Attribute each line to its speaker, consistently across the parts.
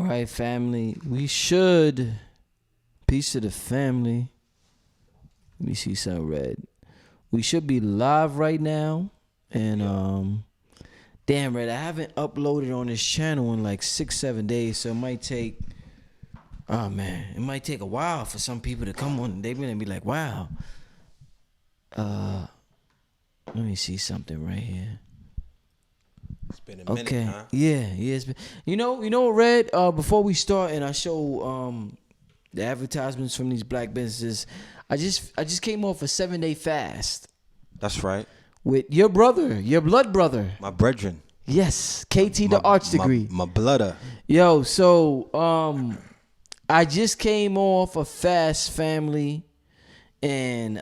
Speaker 1: right, family. We should. Peace to the family. Let me see some red. We should be live right now. And damn, Red, I haven't uploaded on this channel in like 6-7 days, so it might take. Oh man, it might take a while for some people to come on. They're gonna be like, "Wow." Let me see something right here.
Speaker 2: It's been a minute, huh?
Speaker 1: Yeah. It's been, you know, Red. Before we start, and I show the advertisements from these black businesses, I just came off a 7-day fast.
Speaker 2: That's right.
Speaker 1: With your brother, your blood brother.
Speaker 2: My brethren.
Speaker 1: Yes, KT the arts degree.
Speaker 2: My blooder.
Speaker 1: Yo, so I just came off a fast, family, and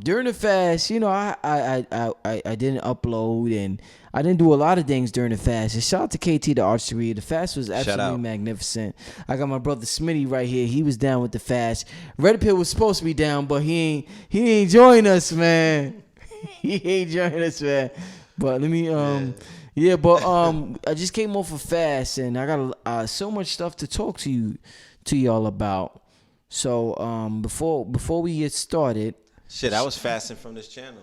Speaker 1: during the fast, you know, I didn't upload and I didn't do a lot of things during the fast. And shout out to KT the arts degree. The fast was absolutely magnificent. I got my brother Smitty right here. He was down with the fast. Red Pill was supposed to be down, but he ain't join us, man. He ain't join us, man. But let me I just came off a fast and I got so much stuff to talk to y'all about. So before we get started,
Speaker 2: shit, I was fasting from this channel.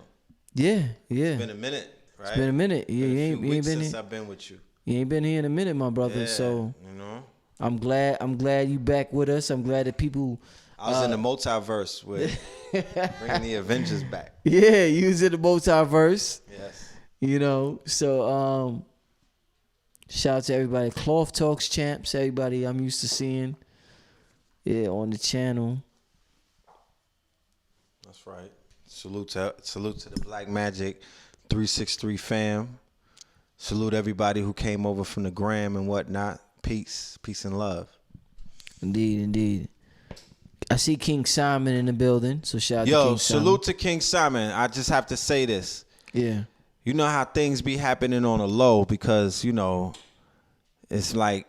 Speaker 1: Yeah.
Speaker 2: It's been a minute, right?
Speaker 1: It's been a minute. Yeah, you ain't been
Speaker 2: since
Speaker 1: here.
Speaker 2: I've been with you.
Speaker 1: You ain't been here in a minute, my brother.
Speaker 2: Yeah,
Speaker 1: so
Speaker 2: you know,
Speaker 1: I'm glad you back with us. I'm glad that people.
Speaker 2: I was in the multiverse with bringing the Avengers back.
Speaker 1: Yeah, you was in the multiverse.
Speaker 2: Yes.
Speaker 1: You know, so shout out to everybody. Cloth Talks champs, everybody I'm used to seeing. Yeah, on the channel.
Speaker 2: That's right. Salute to the Black Magic 363 fam. Salute everybody who came over from the gram and whatnot. Peace and love.
Speaker 1: Indeed. I see King Simon in the building, so shout out to King Simon.
Speaker 2: Salute to King Simon. I just have to say this.
Speaker 1: Yeah.
Speaker 2: You know how things be happening on a low because, you know, it's like,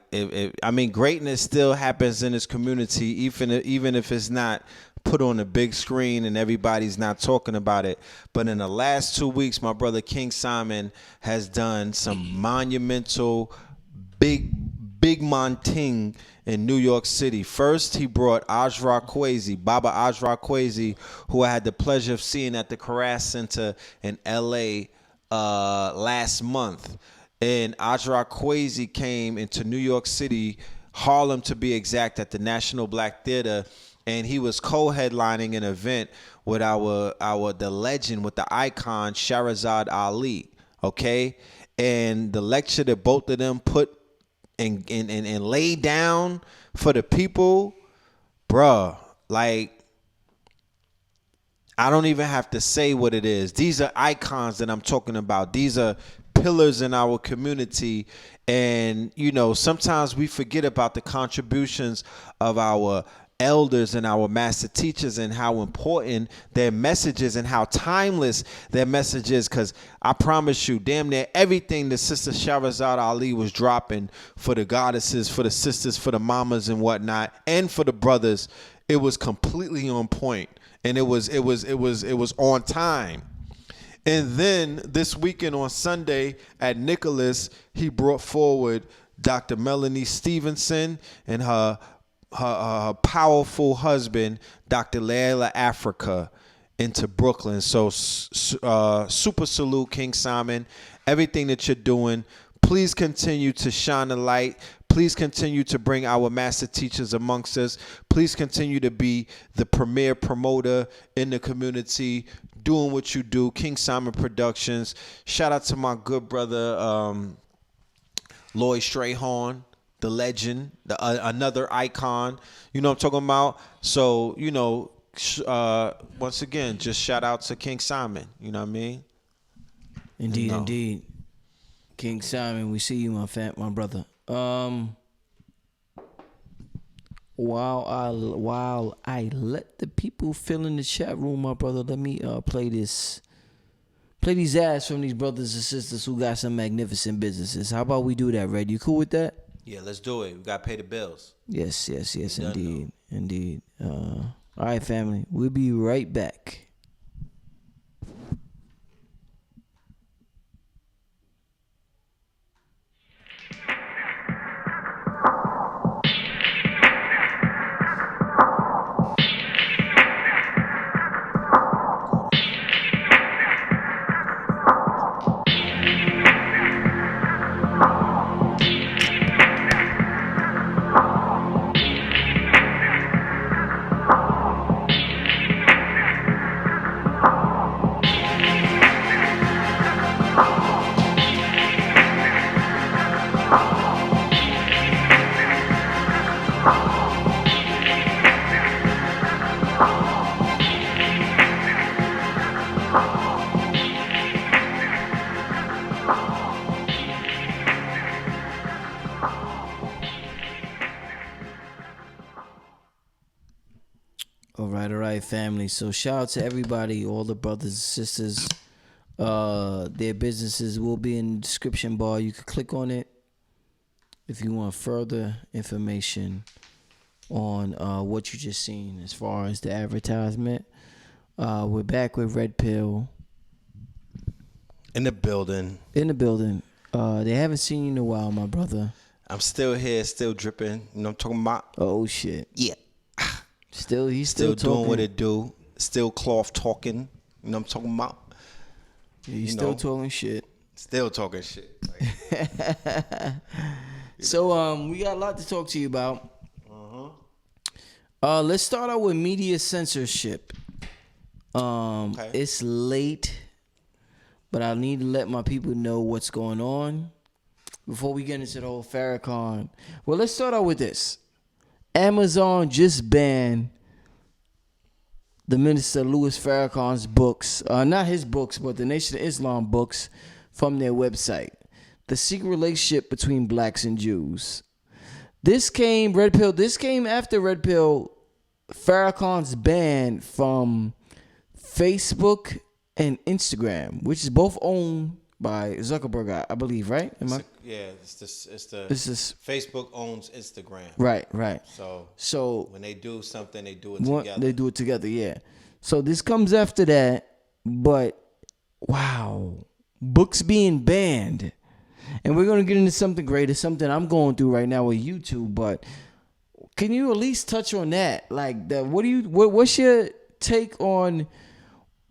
Speaker 2: greatness still happens in this community, even if it's not put on a big screen and everybody's not talking about it. But in the last 2 weeks, my brother King Simon has done some monumental, big Monting in New York City. First, he brought Baba Ajra Kwesi, who I had the pleasure of seeing at the Carras Center in L.A. Last month. And Ajra Kwesi came into New York City, Harlem to be exact, at the National Black Theater, and he was co-headlining an event with the legend, with the icon Shahrazad Ali. Okay, and the lecture that both of them put and laid down for the people, bruh, like, I don't even have to say what it is. These are icons that I'm talking about. These are pillars in our community. And, you know, sometimes we forget about the contributions of our elders and our master teachers and how important their messages and how timeless their message is. Because I promise you, damn near everything that Sister Shahrazad Ali was dropping for the goddesses, for the sisters, for the mamas and whatnot, and for the brothers, it was completely on point. And it was on time. And then this weekend on Sunday at Nicholas, he brought forward Dr. Melanie Stevenson and her powerful husband, Dr. Layla Africa, into Brooklyn. So super salute, King Simon. Everything that you're doing, please continue to shine the light. Please continue to bring our master teachers amongst us. Please continue to be the premier promoter in the community, doing what you do. King Simon Productions. Shout out to my good brother, Lloyd Strayhorn, the legend, another icon. You know what I'm talking about? So, you know, once again, just shout out to King Simon. You know what I mean?
Speaker 1: Indeed. King Simon, we see you, my brother. While I let the people fill in the chat room, my brother, let me play these ads from these brothers and sisters who got some magnificent businesses. How about we do that, Red? You cool with that?
Speaker 2: Yeah, let's do it. We gotta pay the bills.
Speaker 1: Yes, indeed. All right, family. We'll be right back. family. So shout out to everybody, all the brothers and sisters. Their businesses will be in the description bar. You can click on it if you want further information on what you just seen as far as the advertisement. We're back with Red Pill
Speaker 2: In the building.
Speaker 1: in the building. They haven't seen you in a while, my brother.
Speaker 2: I'm still here, still dripping. You know what I'm talking about?
Speaker 1: Oh shit.
Speaker 2: Yeah.
Speaker 1: He's
Speaker 2: Still
Speaker 1: talking.
Speaker 2: doing what it do. Still cloth talking. You know what I'm talking about?
Speaker 1: Yeah, he's
Speaker 2: you
Speaker 1: still
Speaker 2: know.
Speaker 1: talking shit.
Speaker 2: Still talking shit.
Speaker 1: So we got a lot to talk to you about. Let's start out with media censorship.
Speaker 2: Okay.
Speaker 1: It's late, but I need to let my people know what's going on before we get into the whole Farrakhan. Well, let's start out with this. Amazon just banned the Minister Louis Farrakhan's books, not his books, but the Nation of Islam books from their website. The Secret Relationship Between Blacks and Jews. This came after Red Pill, Farrakhan's ban from Facebook and Instagram, which is both owned by Zuckerberg, I believe, right?
Speaker 2: It's the Facebook owns Instagram.
Speaker 1: Right. So
Speaker 2: when they do something, they do it together.
Speaker 1: They do it together, yeah. So this comes after that, but wow, books being banned. And we're gonna get into something greater, something I'm going through right now with YouTube. But can you at least touch on that? Like, what's your take on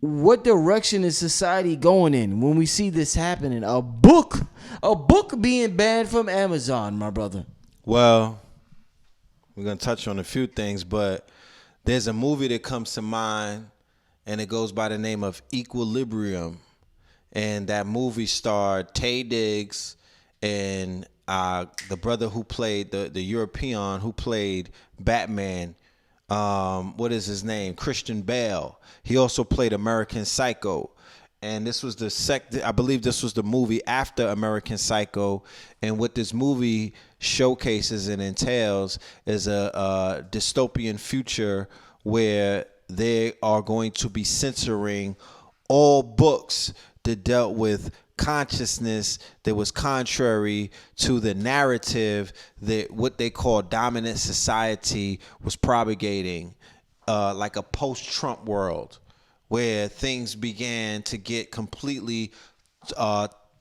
Speaker 1: what direction is society going in when we see this happening? A book being banned from Amazon, my brother.
Speaker 2: Well, we're going to touch on a few things, but there's a movie that comes to mind, and it goes by the name of Equilibrium. And that movie starred Taye Diggs and the brother who played, the European who played Batman. What is his name? Christian Bale. He also played American Psycho. And this was I believe this was the movie after American Psycho. And what this movie showcases and entails is a dystopian future where they are going to be censoring all books that dealt with consciousness that was contrary to the narrative that what they call dominant society was propagating, like a post-Trump world where things began to get completely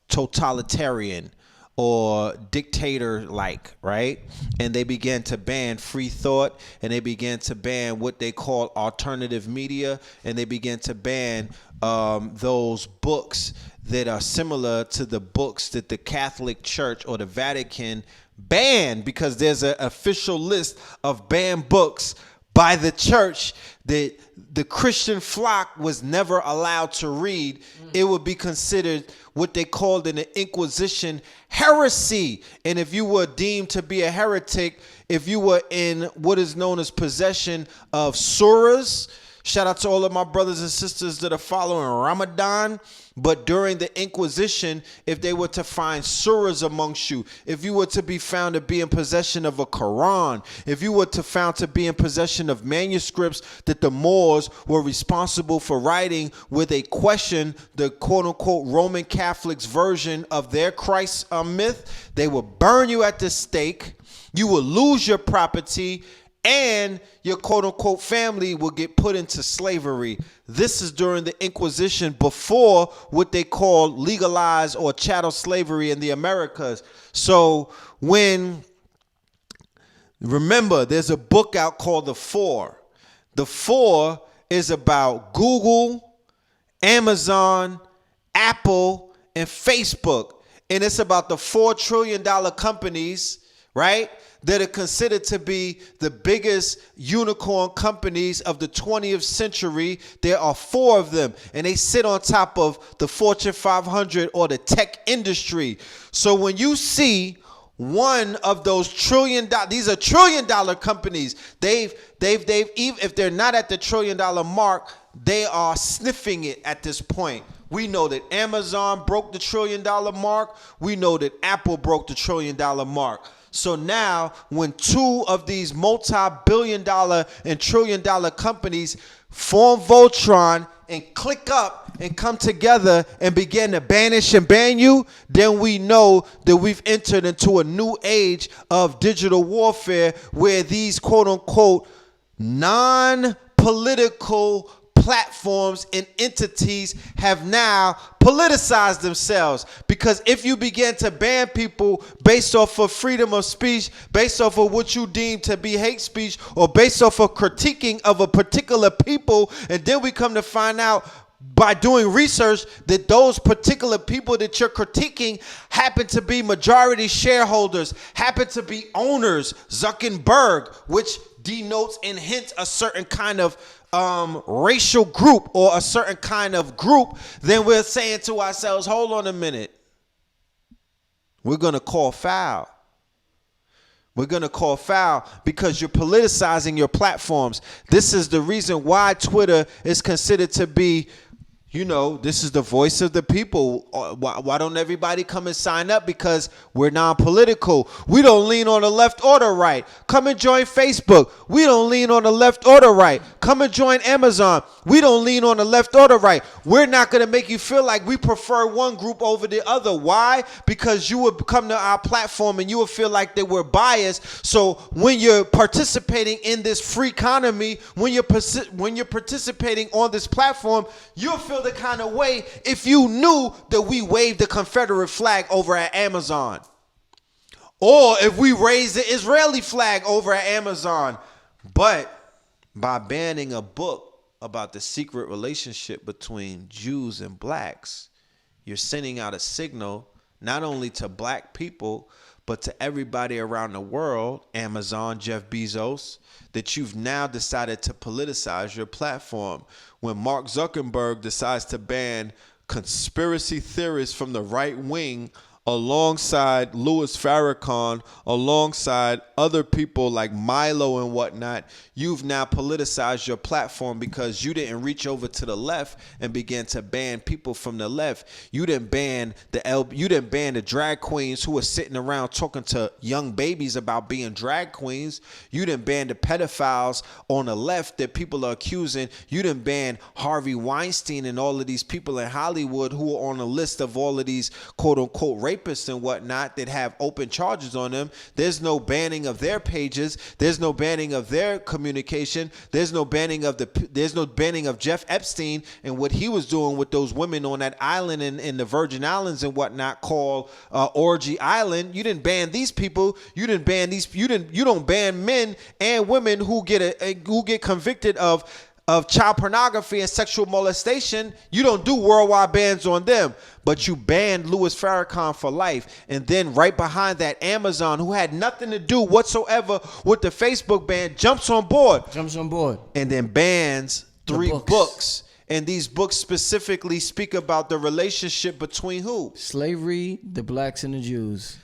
Speaker 2: totalitarian or dictator-like, right? And they began to ban free thought, and they began to ban what they call alternative media, and they began to ban those books that are similar to the books that the Catholic Church or the Vatican banned, because there's an official list of banned books by the church that the Christian flock was never allowed to read. It would be considered what they called in the Inquisition heresy. And if you were deemed to be a heretic, if you were in what is known as possession of surahs, shout out to all of my brothers and sisters that are following Ramadan. But during the Inquisition, if they were to find surahs amongst you, if you were to be found to be in possession of a Quran, if you were to found to be in possession of manuscripts that the Moors were responsible for writing, where they questioned the quote-unquote Roman Catholics' version of their Christ myth, they would burn you at the stake. You will lose your property, and your quote-unquote family will get put into slavery. This is during the Inquisition, before what they call legalized or chattel slavery in the Americas. So remember, there's a book out called The Four. The Four is about Google, Amazon, Apple, and Facebook. And it's about the $4 trillion companies, right, that are considered to be the biggest unicorn companies of the 20th century. There are 4 of them, and they sit on top of the Fortune 500 or the tech industry. So when you see one of those these are $1 trillion companies. They've even if they're not at the $1 trillion mark, they are sniffing it at this point. We know that Amazon broke the $1 trillion mark. We know that Apple broke the $1 trillion mark. So now when 2 of these multi-billion-dollar and $1 trillion companies form Voltron, and click up and come together and begin to banish and ban you, then we know that we've entered into a new age of digital warfare where these quote unquote non-political platforms and entities have now politicized themselves. Because if you begin to ban people based off of freedom of speech, based off of what you deem to be hate speech, or based off of critiquing of a particular people, and then we come to find out by doing research that those particular people that you're critiquing happen to be majority shareholders, happen to be owners, Zuckerberg, which denotes and hints a certain kind of racial group or a certain kind of group, then we're saying to ourselves, hold on a minute. We're going to call foul. We're going to call foul because you're politicizing your platforms. This is the reason why Twitter is considered to be, you know, this is the voice of the people. Why don't everybody come and sign up? Because we're non-political. We don't lean on the left or the right. Come and join Facebook. We don't lean on the left or the right. Come and join Amazon. We don't lean on the left or the right. We're not going to make you feel like we prefer one group over the other. Why? Because you would come to our platform and you would feel like that we're biased. So when you're participating in this free economy, when you're participating on this platform, you'll feel the kind of way if you knew that we waved the Confederate flag over at Amazon, or if we raised the Israeli flag over at Amazon. But by banning a book about the secret relationship between Jews and blacks, you're sending out a signal not only to black people but to everybody around the world, Amazon, Jeff Bezos, that you've now decided to politicize your platform. When Mark Zuckerberg decides to ban conspiracy theorists from the right wing alongside Louis Farrakhan, alongside other people like Milo and whatnot, you've now politicized your platform because you didn't reach over to the left and begin to ban people from the left. You didn't ban the drag queens who were sitting around talking to young babies about being drag queens. You didn't ban the pedophiles on the left that people are accusing. You didn't ban Harvey Weinstein and all of these people in Hollywood who are on a list of all of these quote unquote rapists and whatnot that have open charges on them. There's no banning of their pages. There's no banning of their communication. There's no banning of Jeff Epstein and what he was doing with those women on that island in the Virgin Islands and whatnot called Orgy Island. You didn't ban these people. You didn't ban these. You don't ban men and women who get convicted of child pornography and sexual molestation. You don't do worldwide bans on them, but you banned Louis Farrakhan for life. And then right behind that, Amazon, who had nothing to do whatsoever with the Facebook ban, jumps on board, and then bans 3 books. And these books specifically speak about the relationship between who?
Speaker 1: Slavery, the blacks and the Jews.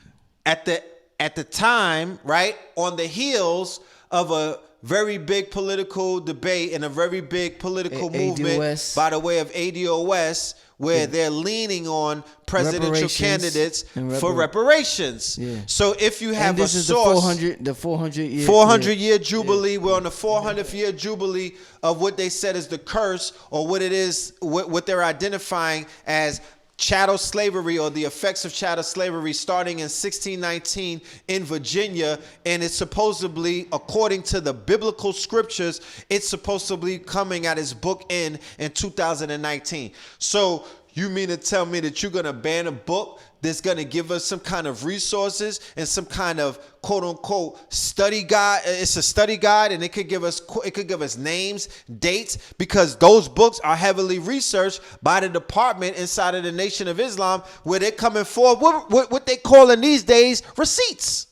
Speaker 2: At the time, right, on the heels of a very big political debate and a very big political movement ADOS. By the way of ADOS, where they're leaning on presidential candidates for reparations. Yeah. So if you have a source,
Speaker 1: the 400
Speaker 2: year jubilee, yeah. We're on the 400th year jubilee of what they said is the curse, or what it is, what they're identifying as chattel slavery, or the effects of chattel slavery, starting in 1619 in Virginia. And it's supposedly, according to the biblical scriptures, it's supposed to be coming at its book in 2019. So you mean to tell me that you're going to ban a book that's going to give us some kind of resources and some kind of quote unquote study guide? It's a study guide, and it could give us names, dates, because those books are heavily researched by the department inside of the Nation of Islam, where they're coming forward with what they call in these days receipts.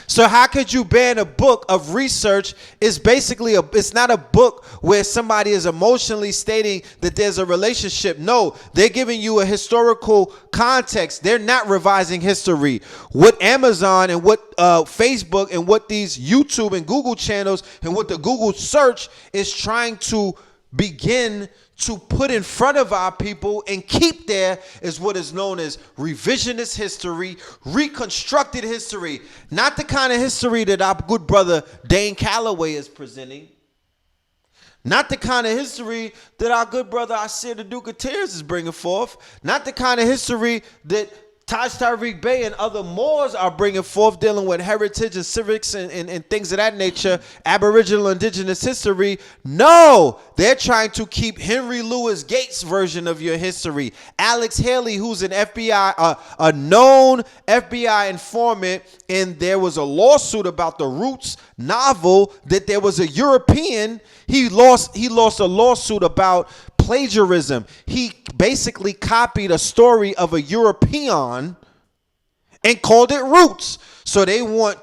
Speaker 2: So how could you ban a book of research? It's basically it's not a book where somebody is emotionally stating that there's a relationship. No, they're giving you a historical context. They're not revising history. What Amazon and what Facebook and what these YouTube and Google channels and what the Google search is trying to begin to put in front of our people and keep there is what is known as revisionist history, reconstructed history, not the kind of history that our good brother Dane Calloway is presenting. Not the kind of history that our good brother Asir the Duke of Tears is bringing forth. Not the kind of history that Taj Tariq Bey and other Moors are bringing forth, dealing with heritage and civics and things of that nature, Aboriginal indigenous history. No, they're trying to keep Henry Louis Gates' version of your history. Alex Haley, who's an FBI, a known FBI informant, and there was a lawsuit about the Roots novel that there was a European. He lost a lawsuit about plagiarism. He basically copied a story of a European and called it Roots. So they want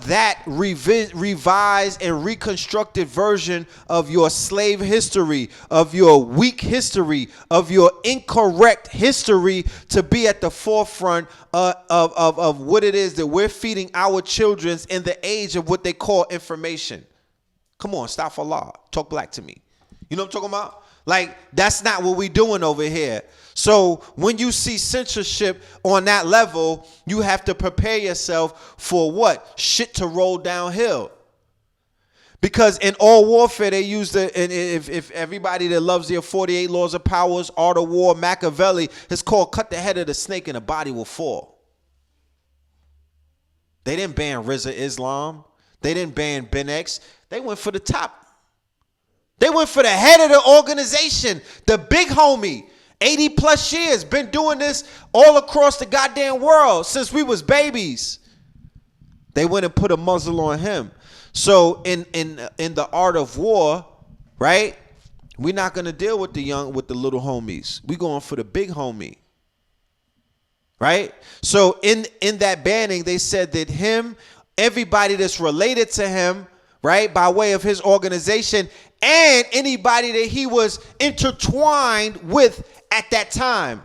Speaker 2: that revised and reconstructed version of your slave history, of your weak history, of your incorrect history to be at the forefront of what it is that we're feeding our children in the age of what they call information. Come on, stop for law. Talk black to me. You know what I'm talking about? Like, that's not what we doing over here. So when you see censorship on that level, you have to prepare yourself for what? Shit to roll downhill. Because in all warfare, they use if everybody that loves their 48 laws of powers, art of war, Machiavelli, it's called cut the head of the snake and the body will fall. They didn't ban Rizza Islam. They didn't ban Ben X. They went for the top. They went for the head of the organization, the big homie, 80 plus years, been doing this all across the goddamn world since we was babies. They went and put a muzzle on him. So in the art of war, right? We're not gonna deal with the little homies. We going for the big homie. Right? So in that banning, they said that him, everybody that's related to him, right, by way of his organization, and anybody that he was intertwined with at that time.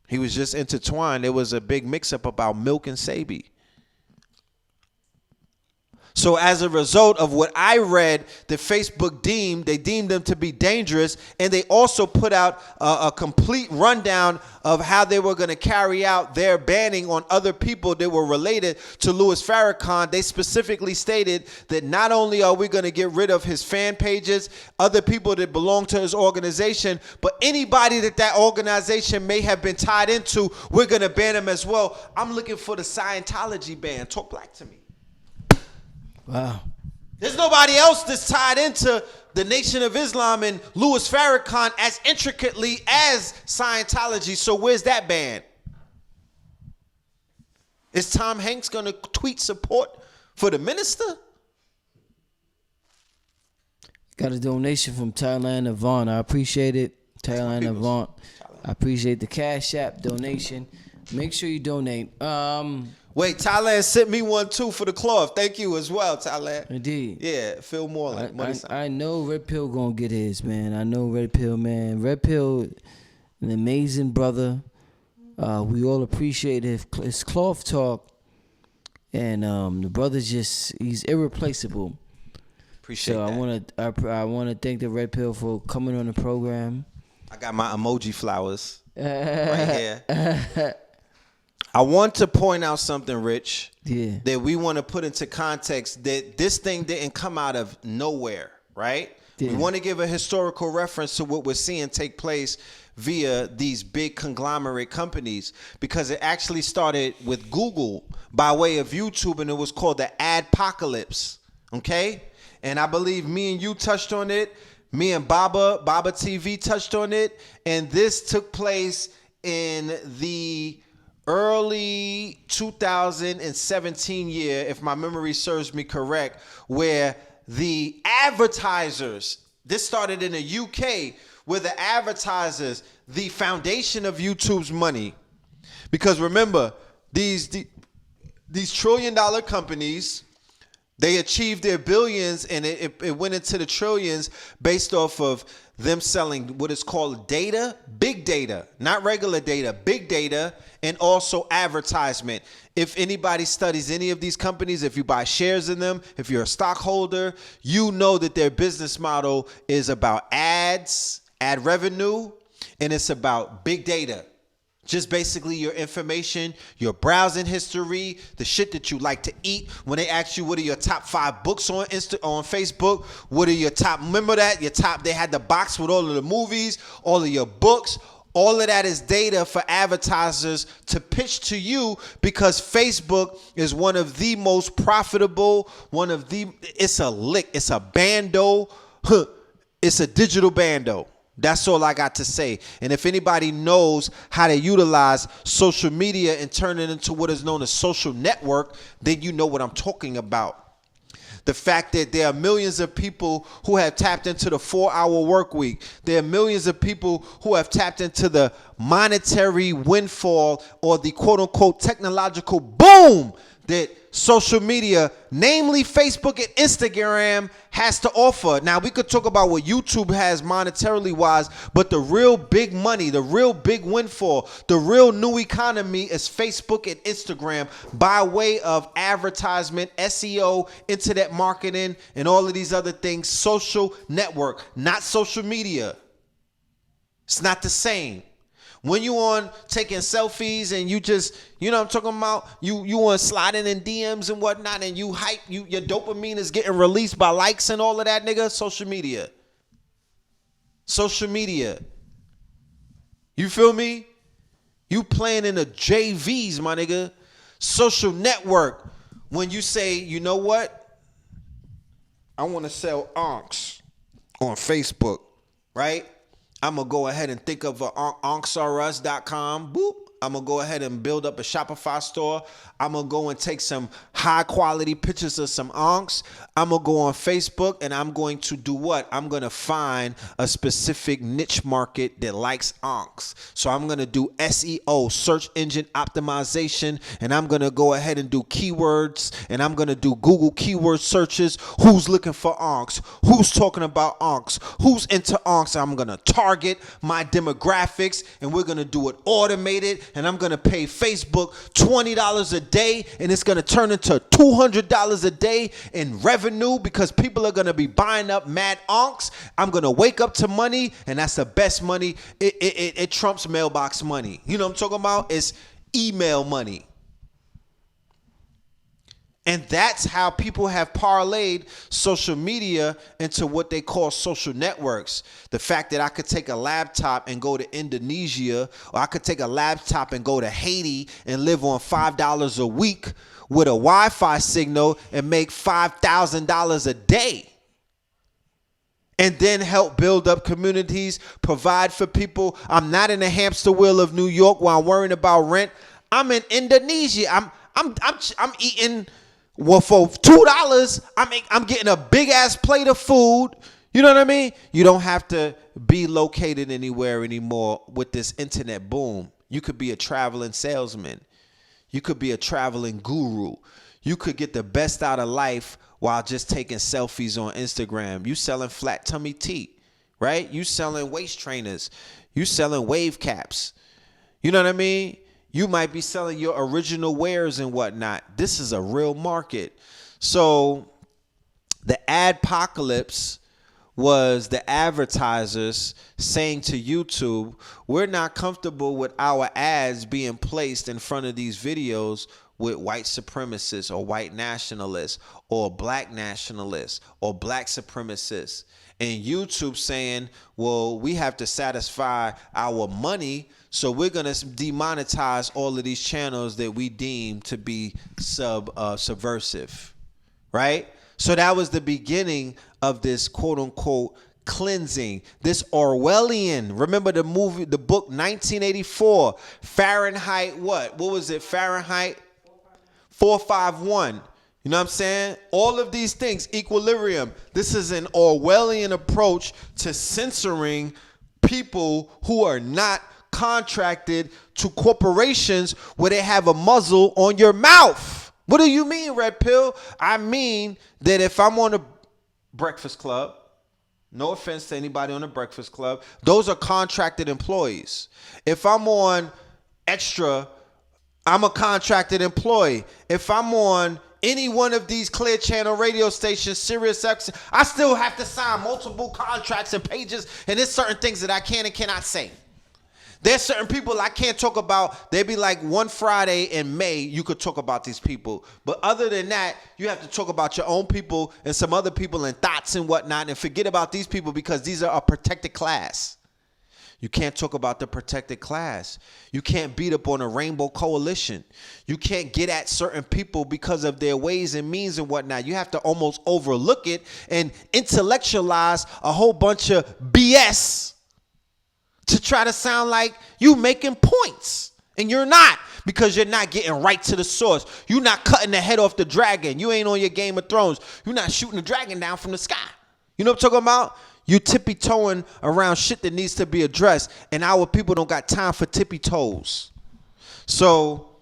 Speaker 2: He was just intertwined. There was a big mix-up about Milk and Sebi. So as a result of what I read, the Facebook deemed them to be dangerous, and they also put out a complete rundown of how they were going to carry out their banning on other people that were related to Louis Farrakhan. They specifically stated that not only are we going to get rid of his fan pages, other people that belong to his organization, but anybody that organization may have been tied into, we're going to ban them as well. I'm looking for the Scientology ban. Talk black to me.
Speaker 1: Wow.
Speaker 2: There's nobody else that's tied into the Nation of Islam and Louis Farrakhan as intricately as Scientology. So where's that ban? Is Tom Hanks going to tweet support for the minister?
Speaker 1: Got a donation from Thailand Avant. I appreciate it. Thailand Avant. I appreciate the Cash App donation. Make sure you donate.
Speaker 2: Wait, Thailand sent me one too for the cloth. Thank you as well, Thailand.
Speaker 1: Indeed.
Speaker 2: Yeah, Phil Moreland.
Speaker 1: I know Red Pill gonna get his, man. I know Red Pill, man. Red Pill, an amazing brother. We all appreciate his cloth talk. And the brother's he's irreplaceable.
Speaker 2: Appreciate that.
Speaker 1: I wanna thank the Red Pill for coming on the program.
Speaker 2: I got my emoji flowers right here. I want to point out something, Rich, that we want to put into context, that this thing didn't come out of nowhere, right? Yeah. We want to give a historical reference to what we're seeing take place via these big conglomerate companies, because it actually started with Google by way of YouTube, and it was called the Adpocalypse, okay? And I believe me and you touched on it. Me and Baba TV touched on it, and this took place in the early 2017 year, if my memory serves me correct, where the advertisers, this started in the UK, where the advertisers, the foundation of YouTube's money, because remember, these trillion-dollar companies, they achieved their billions, and it went into the trillions based off of them selling what is called data, big data, not regular data, big data, and also advertisement. If anybody studies any of these companies, if you buy shares in them, if you're a stockholder, you know that their business model is about ads, ad revenue, and it's about big data. Just basically your information, your browsing history, the shit that you like to eat. When they ask you what are your top 5 books on on Facebook, what are your top, remember that? Your top, they had the box with all of the movies, all of your books. All of that is data for advertisers to pitch to you, because Facebook is one of the most profitable, it's a lick, it's a bando, it's a digital bando. That's all I got to say. And if anybody knows how to utilize social media and turn it into what is known as social network, then you know what I'm talking about. The fact that there are millions of people who have tapped into the 4-hour work week. There are millions of people who have tapped into the monetary windfall, or the quote unquote technological boom that social media, namely Facebook and Instagram, has to offer. Now, we could talk about what YouTube has monetarily wise, but the real big money, the real big windfall, the real new economy is Facebook and Instagram, by way of advertisement, SEO, internet marketing, and all of these other things. Social network, not social media. It's not the same. When you on taking selfies and you just, you know what I'm talking about? You on sliding in DMs and whatnot, and you hype, your dopamine is getting released by likes and all of that, nigga. Social media. Social media. You feel me? You playing in the JVs, my nigga. Social network. When you say, you know what? I want to sell onks on Facebook, right? I'm going to go ahead and think of onksrus.com. Boop. I'm going to go ahead and build up a Shopify store. I'm going to go and take some high quality pictures of some onks. I'm going to go on Facebook and I'm going to do what? I'm going to find a specific niche market that likes onks. So I'm going to do SEO, search engine optimization, and I'm going to go ahead and do keywords, and I'm going to do Google keyword searches. Who's looking for onks? Who's talking about onks? Who's into onks? I'm going to target my demographics, and we're going to do it automated. And I'm going to pay Facebook $20 a day, and it's going to turn into $200 a day in revenue, because people are going to be buying up mad onks. I'm going to wake up to money, and that's the best money. It trumps mailbox money. You know what I'm talking about? It's email money. And that's how people have parlayed social media into what they call social networks. The fact that I could take a laptop and go to Indonesia, or I could take a laptop and go to Haiti and live on $5 a week with a Wi-Fi signal and make $5,000 a day. And then help build up communities, provide for people. I'm not in the hamster wheel of New York while I'm worrying about rent. I'm in Indonesia. I'm eating. Well, for $2, I'm getting a big ass plate of food. You know what I mean? You don't have to be located anywhere anymore with this internet boom. You could be a traveling salesman. You could be a traveling guru. You could get the best out of life while just taking selfies on Instagram. You selling flat tummy tea, right? You selling waist trainers. You selling wave caps. You know what I mean? You might be selling your original wares and whatnot. This is a real market. So the adpocalypse was the advertisers saying to YouTube, we're not comfortable with our ads being placed in front of these videos with white supremacists or white nationalists or black nationalists or black supremacists. And YouTube saying, well, we have to satisfy our money, so we're going to demonetize all of these channels that we deem to be subversive, right? So that was the beginning of this quote unquote cleansing, this Orwellian. Remember the movie, the book 1984, Fahrenheit what? What was it? Fahrenheit 451. You know what I'm saying? All of these things, equilibrium. This is an Orwellian approach to censoring people who are not contracted to corporations where they have a muzzle on your mouth. What do you mean, Red Pill? I mean that if I'm on a Breakfast Club, no offense to anybody on the Breakfast Club, those are contracted employees. If I'm on Extra, I'm a contracted employee. If I'm on any one of these Clear Channel radio stations, Sirius X, I still have to sign multiple contracts and pages, and there's certain things that I can and cannot say. There's certain people I can't talk about. They be like one Friday in May, you could talk about these people. But other than that, you have to talk about your own people and some other people and thoughts and whatnot and forget about these people because these are a protected class. You can't talk about the protected class. You can't beat up on a rainbow coalition. You can't get at certain people because of their ways and means and whatnot. You have to almost overlook it and intellectualize a whole bunch of BS to try to sound like you making points. And you're not, because you're not getting right to the source. You're not cutting the head off the dragon. You ain't on your Game of Thrones. You're not shooting the dragon down from the sky. You know what I'm talking about? You tippy-toeing around shit that needs to be addressed, and our people don't got time for tippy-toes. So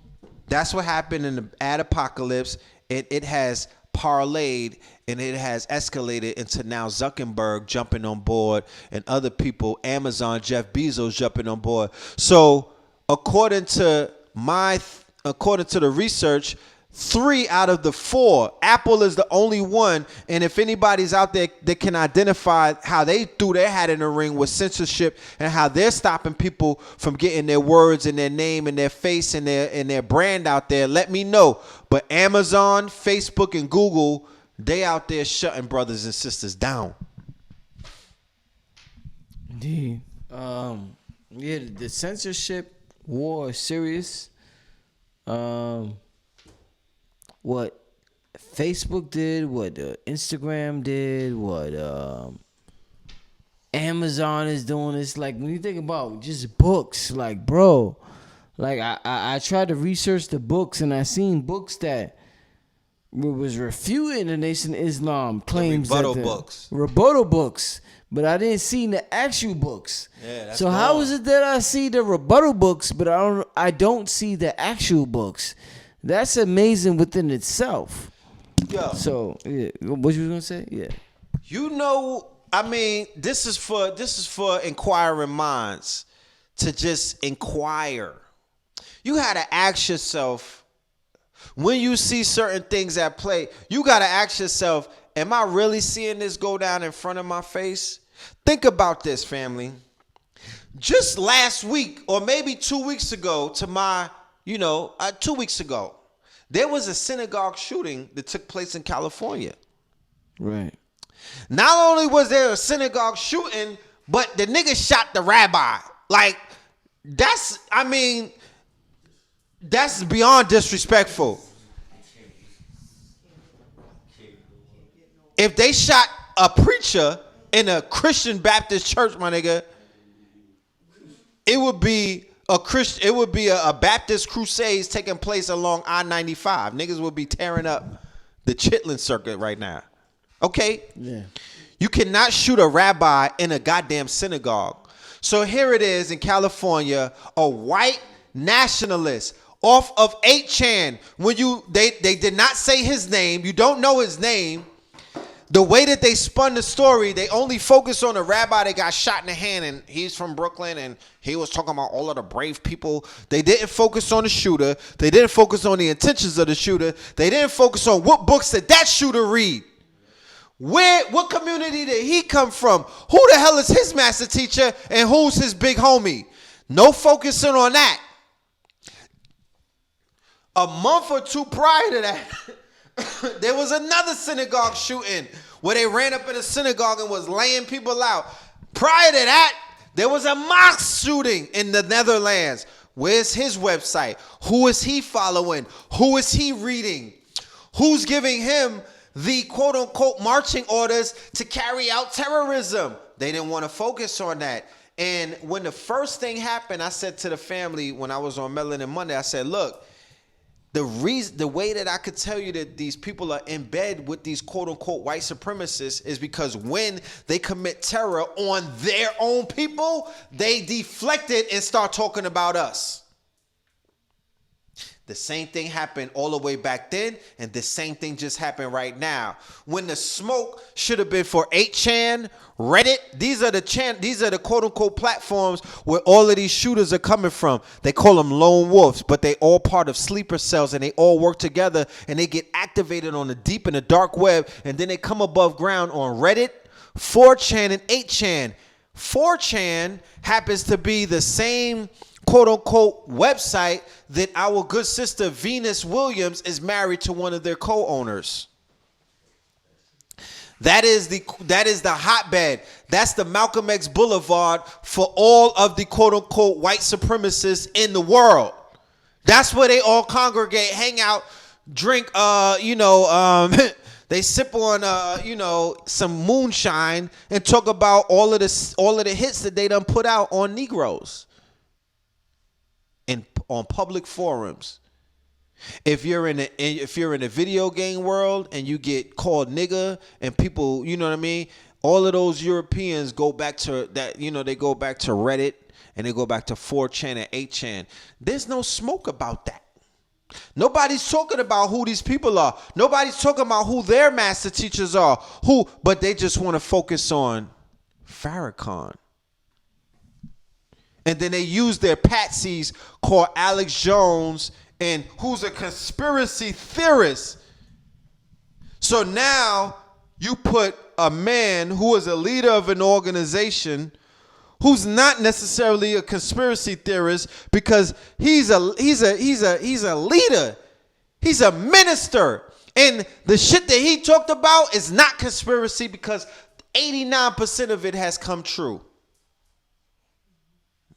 Speaker 2: that's what happened in the ad apocalypse. It has parlayed and it has escalated into now Zuckerberg jumping on board and other people, Amazon, Jeff Bezos jumping on board. So according to the research, 3 out of the 4, Apple is the only one. And if anybody's out there that can identify how they threw their hat in the ring with censorship and how they're stopping people from getting their words and their name and their face and their brand out there, let me know. But Amazon, Facebook, and Google, they out there shutting brothers and sisters down.
Speaker 1: Indeed. Yeah, the censorship war is serious. What Facebook did, what Instagram did, what Amazon is doing. It's like, when you think about just books, like, bro, like I tried to research the books and I seen books that was refuting the Nation of Islam claims, rebuttal books, but I didn't see the actual books.
Speaker 2: Yeah, that's
Speaker 1: so
Speaker 2: wrong.
Speaker 1: How is it that I see the rebuttal books, but I don't see the actual books? That's amazing within itself.
Speaker 2: Yo.
Speaker 1: So, yeah, what you was gonna say? Yeah.
Speaker 2: You know, I mean, this is for inquiring minds to just inquire. You had to ask yourself, when you see certain things at play, you got to ask yourself, am I really seeing this go down in front of my face? Think about this, family. Just last week, or maybe 2 weeks ago, 2 weeks ago, there was a synagogue shooting that took place in California.
Speaker 1: Right.
Speaker 2: Not only was there a synagogue shooting, but the nigga shot the rabbi. Like, that's beyond disrespectful. If they shot a preacher in a Christian Baptist church, my nigga, it would be a Baptist crusades taking place along I-95. Niggas would be tearing up the Chitlin circuit right now. Okay?
Speaker 1: Yeah.
Speaker 2: You cannot shoot a rabbi in a goddamn synagogue. So here it is in California, a white nationalist off of 8chan. When they did not say his name, you don't know his name. The way that they spun the story, they only focused on the rabbi that got shot in the hand, and he's from Brooklyn, and he was talking about all of the brave people. They didn't focus on the shooter. They didn't focus on the intentions of the shooter. They didn't focus on what books did that shooter read. What community did he come from? Who the hell is his master teacher, and who's his big homie? No focusing on that. A month or two prior to that, there was another synagogue shooting where they ran up in a synagogue and was laying people out. Prior to that, there was a mosque shooting in the Netherlands. Where's his website? Who is he following? Who is he reading? Who's giving him the quote-unquote marching orders to carry out terrorism? They didn't want to focus on that. And when the first thing happened, I said to the family when I was on Melanin Monday, I said, look, the way that I could tell you that these people are in bed with these quote-unquote white supremacists is because when they commit terror on their own people, they deflect it and start talking about us. The same thing happened all the way back then, and the same thing just happened right now. When the smoke should have been for 8chan, Reddit, these are the quote-unquote platforms where all of these shooters are coming from. They call them lone wolves, but they all part of sleeper cells, and they all work together, and they get activated on the deep and the dark web, and then they come above ground on Reddit, 4chan, and 8chan. 4chan happens to be the same quote-unquote website that our good sister Venus Williams is married to one of their co-owners. That is the hotbed. That's the Malcolm X Boulevard for all of the quote-unquote white supremacists in the world. That's where they all congregate, hang out, drink, they sip on, some moonshine and talk about all of the hits that they done put out on Negroes on public forums. If you're in a video game world and you get called nigga and people, you know what I mean? All of those Europeans go back to that, they go back to Reddit and they go back to 4chan and 8chan. There's no smoke about that. Nobody's talking about who these people are. Nobody's talking about who their master teachers are. But they just want to focus on Farrakhan. And then they use their patsies called Alex Jones, and who's a conspiracy theorist. So now you put a man who is a leader of an organization who's not necessarily a conspiracy theorist because he's a leader. He's a minister. And the shit that he talked about is not conspiracy because 89% of it has come true.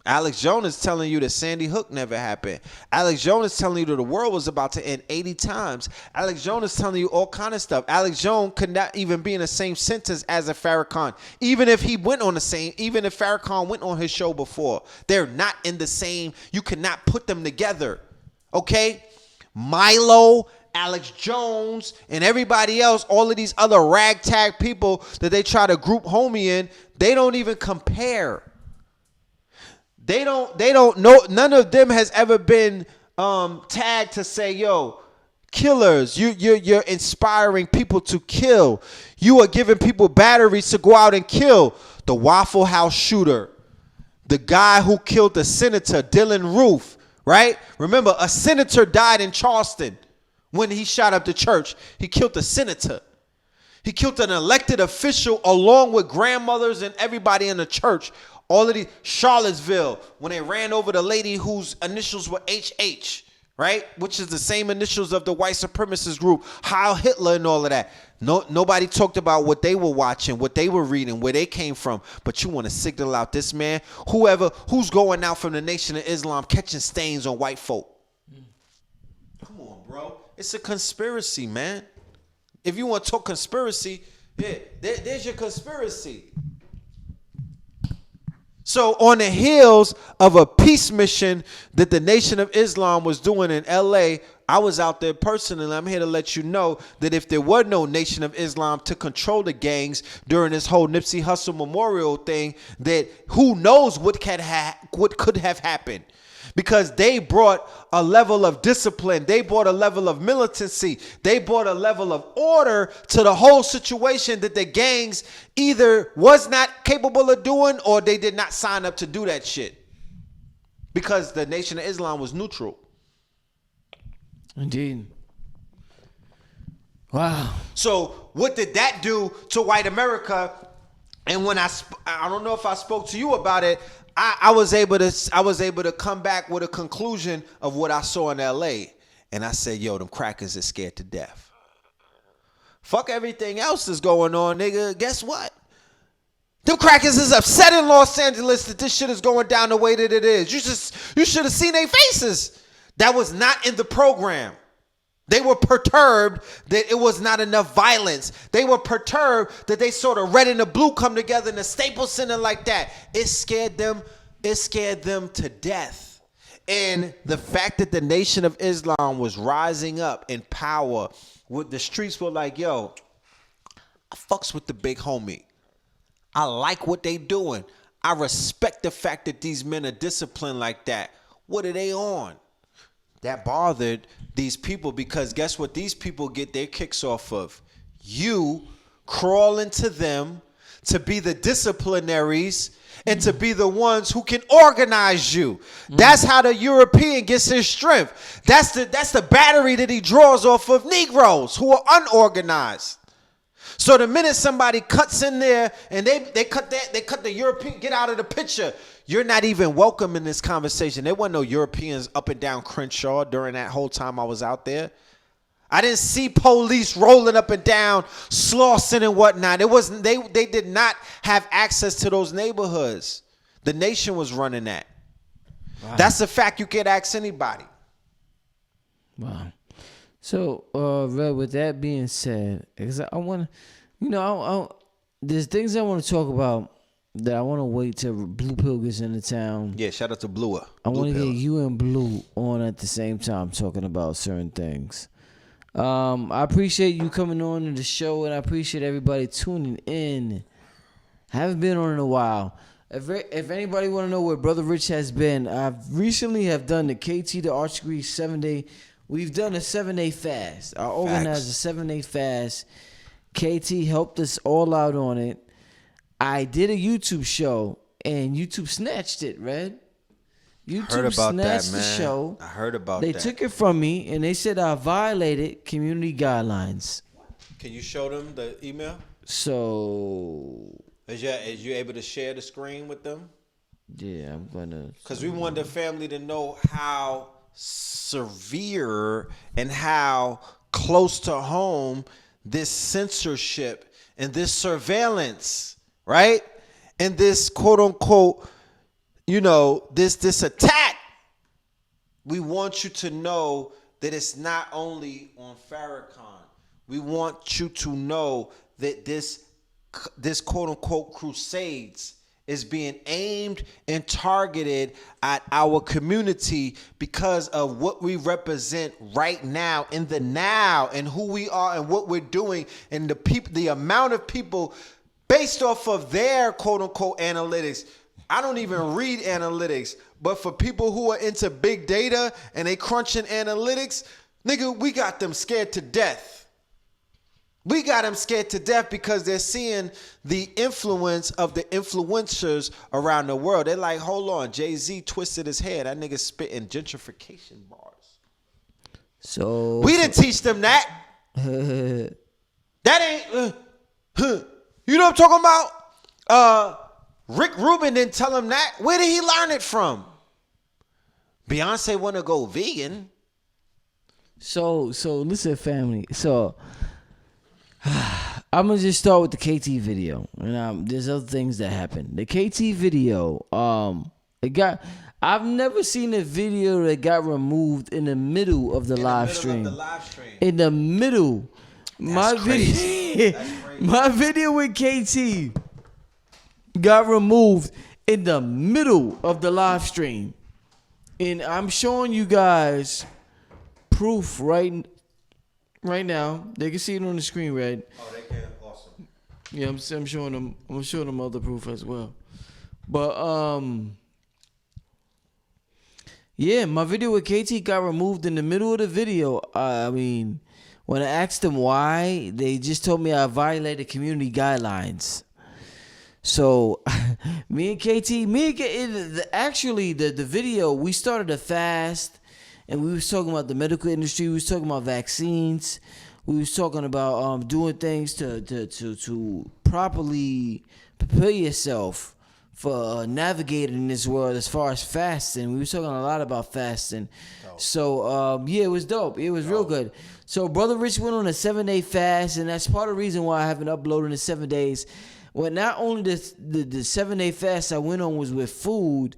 Speaker 2: Alex Jones is telling you that Sandy Hook never happened. Alex Jones is telling you that the world was about to end 80 times. Alex Jones is telling you all kind of stuff. Alex Jones could not even be in the same sentence as a Farrakhan. Even if Farrakhan went on his show before, they're not in the same. You cannot put them together. Okay? Milo, Alex Jones, and everybody else, all of these other ragtag people that they try to group homie in, they don't even compare. They don't know. None of them has ever been tagged to say, yo, killers, you're inspiring people to kill. You are giving people batteries to go out and kill. The Waffle House shooter, the guy who killed the senator, Dylan Roof, right? Remember, a senator died in Charleston when he shot up the church. He killed the senator. He killed an elected official along with grandmothers and everybody in the church. All of these, Charlottesville, when they ran over the lady whose initials were HH, right? Which is the same initials of the white supremacist group, Heil Hitler and all of that. Nobody talked about what they were watching, what they were reading, where they came from. But you want to signal out this man, who's going out from the Nation of Islam catching stains on white folk. Come on, bro. It's a conspiracy, man. If you want to talk conspiracy, yeah, there's your conspiracy. So on the heels of a peace mission that the Nation of Islam was doing in LA, I was out there personally. I'm here to let you know that if there were no Nation of Islam to control the gangs during this whole Nipsey Hussle memorial thing, that who knows what could have happened. Because they brought a level of discipline. They brought a level of militancy. They brought a level of order to the whole situation that the gangs either was not capable of doing or they did not sign up to do that shit. Because the Nation of Islam was neutral.
Speaker 1: Indeed. Wow.
Speaker 2: So what did that do to white America? And when I don't know if I spoke to you about it, I was able to come back with a conclusion of what I saw in LA. And I said, yo, them crackers is scared to death. Fuck everything else that's going on, nigga. Guess what? Them crackers is upset in Los Angeles that this shit is going down the way that it is. You should have seen their faces. That was not in the program. They were perturbed that it was not enough violence. They were perturbed that they saw the red and the blue come together in the Staples Center like that. It scared them to death. And the fact that the Nation of Islam was rising up in power, with the streets were like, yo, I fucks with the big homie. I like what they doing. I respect the fact that these men are disciplined like that. What are they on? That bothered these people because guess what these people get their kicks off of? You crawling to them to be the disciplinaries and to be the ones who can organize you. That's how the European gets his strength. That's the battery that he draws off of Negroes who are unorganized. So the minute somebody cuts in there and they cut the European, get out of the picture. You're not even welcome in this conversation. There wasn't no Europeans up and down Crenshaw during that whole time I was out there. I didn't see police rolling up and down Slauson and whatnot. It wasn't. They did not have access to those neighborhoods. The nation was running that. Wow. That's a fact. You can't ask anybody.
Speaker 1: Wow. So, Red, with that being said, because I want to, there's things I want to talk about that I want to wait till Blue Pill gets into town.
Speaker 2: Yeah, shout out to Bluer.
Speaker 1: I want to get you and Blue on at the same time talking about certain things. I appreciate you coming on to the show, and I appreciate everybody tuning in. Haven't been on in a while. If anybody want to know where Brother Rich has been, I've recently have done the KT the Arch Degree 7-day. We've done a 7-day fast. I organized a 7-day fast. KT helped us all out on it. I did a YouTube show, and YouTube snatched it, Red. YouTube
Speaker 2: heard about
Speaker 1: snatched
Speaker 2: that, man.
Speaker 1: the show.
Speaker 2: I heard about
Speaker 1: that. They took it from me, and they said I violated community guidelines.
Speaker 2: Can you show them the email?
Speaker 1: So...
Speaker 2: Is you able to share the screen with them?
Speaker 1: Yeah, I'm gonna.
Speaker 2: Because we want the family to know how severe and how close to home this censorship and this surveillance, right? And this quote unquote, this attack. We want you to know that it's not only on Farrakhan. We want you to know that this quote unquote crusades is being aimed and targeted at our community because of what we represent right now, in the now, and who we are and what we're doing, and the amount of people based off of their quote unquote analytics. I don't even read analytics, but for people who are into big data and they crunching analytics, nigga, we got them scared to death. We got them scared to death because they're seeing the influence of the influencers around the world. They're like, hold on, Jay-Z twisted his hair. That nigga spitting gentrification bars.
Speaker 1: So
Speaker 2: we didn't teach them that. That ain't, you know what I'm talking about? Rick Rubin didn't tell him that. Where did he learn it from? Beyonce want to go vegan.
Speaker 1: So listen, family. So I'm gonna just start with the KT video, and there's other things that happened. The KT video, I've never seen a video that got removed in the middle of the live stream. In the middle, my video with KT got removed in the middle of the live stream, and I'm showing you guys proof right now. They can see it on the screen, Red.
Speaker 2: Oh, they can. Awesome.
Speaker 1: Yeah, I'm showing them. I'm showing them other proof as well. But yeah, my video with KT got removed in the middle of the video. I mean, when I asked them why, they just told me I violated community guidelines. So me and KT, actually the video, we started a fast. And we was talking about the medical industry. We was talking about vaccines. We was talking about doing things to properly prepare yourself for navigating this world as far as fasting. We was talking a lot about fasting. Oh. So, yeah, it was dope. It was real good. So, Brother Rich went on a 7-day fast, and that's part of the reason why I haven't uploaded in 7 days. Well, not only the 7-day fast I went on was with food,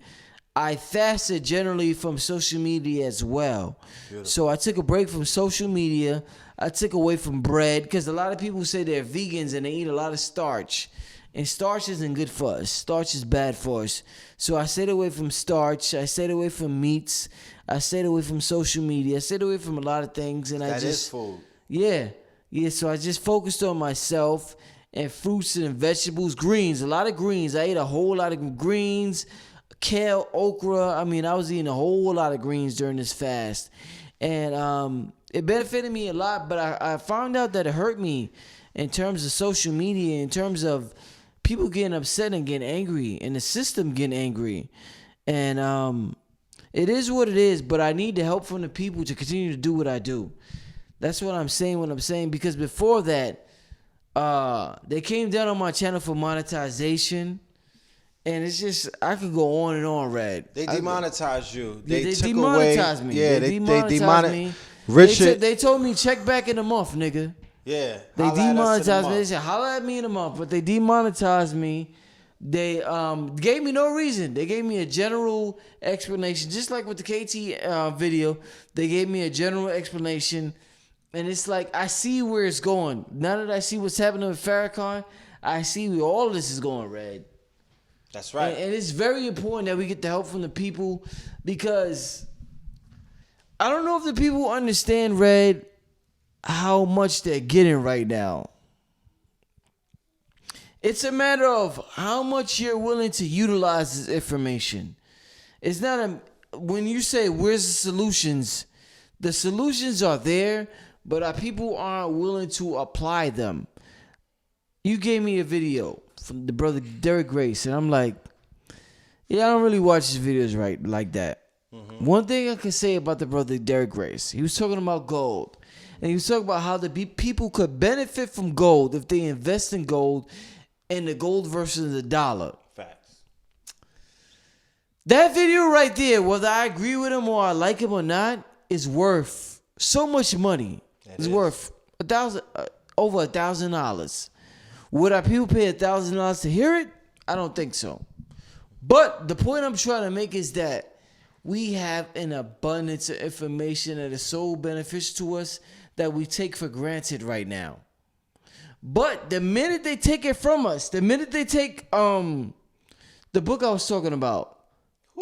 Speaker 1: I fasted generally from social media as well. Beautiful. So I took a break from social media. I took away from bread because a lot of people say they're vegans and they eat a lot of starch. And starch isn't good for us. Starch is bad for us. So I stayed away from starch. I stayed away from meats. I stayed away from social media. I stayed away from a lot of things. And that is food. Yeah. So I just focused on myself and fruits and vegetables, greens, a lot of greens. I ate a whole lot of greens. Kale, okra. I mean, I was eating a whole lot of greens during this fast. And it benefited me a lot, but I found out that it hurt me in terms of social media, in terms of people getting upset and getting angry, and the system getting angry. And it is what it is, but I need the help from the people to continue to do what I do. That's what I'm saying because before that, They came down on my channel for monetization. And it's just, I could go on and on, Red.
Speaker 2: They demonetized you.
Speaker 1: They
Speaker 2: took
Speaker 1: demonetized
Speaker 2: away,
Speaker 1: me.
Speaker 2: Yeah,
Speaker 1: they demonetized me.
Speaker 2: Richard.
Speaker 1: They told me check back in a month, nigga.
Speaker 2: Yeah.
Speaker 1: They demonetized me. They said holla at me in a month, but they demonetized me. They gave me no reason. They gave me a general explanation, just like with the KT video. They gave me a general explanation, and it's like I see where it's going. Now that I see what's happening with Farrakhan, I see where all of this is going, Red.
Speaker 2: That's right.
Speaker 1: And it's very important that we get the help from the people, because I don't know if the people understand, Red, how much they're getting right now. It's a matter of how much you're willing to utilize this information. It's not when you say where's the solutions are there, but our people aren't willing to apply them. You gave me a video from the brother Derek Grace, and I'm like, yeah, I don't really watch his videos right like that. Mm-hmm. One thing I can say about the brother Derek Grace, he was talking about gold, and he was talking about how the people could benefit from gold if they invest in gold, and the gold versus the dollar.
Speaker 2: Facts.
Speaker 1: That video right there, whether I agree with him or I like him or not, is worth so much money. It's worth over $1,000. Would our people pay $1,000 to hear it? I don't think so. But the point I'm trying to make is that we have an abundance of information that is so beneficial to us that we take for granted right now. But the minute they take it from us, the minute they take the book I was talking about,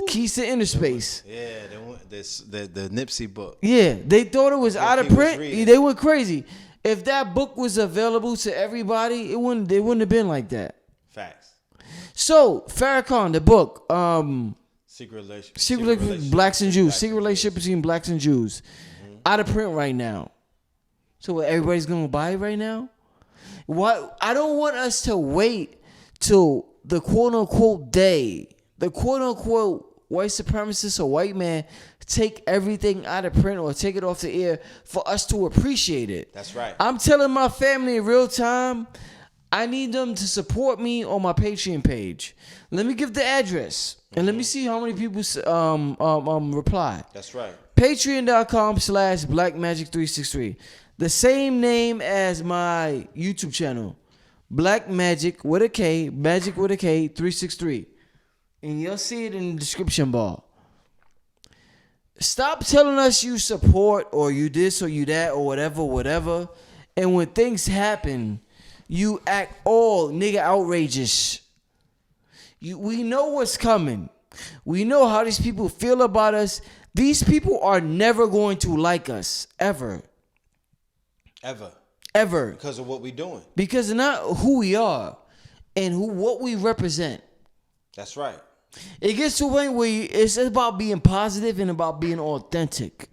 Speaker 1: Keys to Inner Space.
Speaker 2: Yeah, the Nipsey book.
Speaker 1: Yeah, they thought it was out of print. They went crazy. If that book was available to everybody, it wouldn't have been like that.
Speaker 2: Facts.
Speaker 1: So, Farrakhan, the book,
Speaker 2: Secret
Speaker 1: Relationship, Blacks and Jews. Secret Relationship between Blacks and Jews. Mm-hmm. Out of print right now. So everybody's gonna buy it right now? What? I don't want us to wait till the quote unquote day, the quote unquote white supremacist or white man take everything out of print or take it off the air for us to appreciate it.
Speaker 2: That's right.
Speaker 1: I'm telling my family in real time, I need them to support me on my Patreon page. Let me give the address and let me see how many people reply.
Speaker 2: That's right.
Speaker 1: Patreon.com/blackmagic363. The same name as my YouTube channel. Black Magic with a K, Magic with a K 363. And you'll see it in the description bar. Stop telling us you support or you this or you that or whatever. And when things happen, you act all nigga outrageous. We know what's coming. We know how these people feel about us. These people are never going to like us. Ever. Because
Speaker 2: of what we're doing.
Speaker 1: Because of not who we are and what we represent.
Speaker 2: That's right.
Speaker 1: It gets to a point where it's about being positive and about being authentic.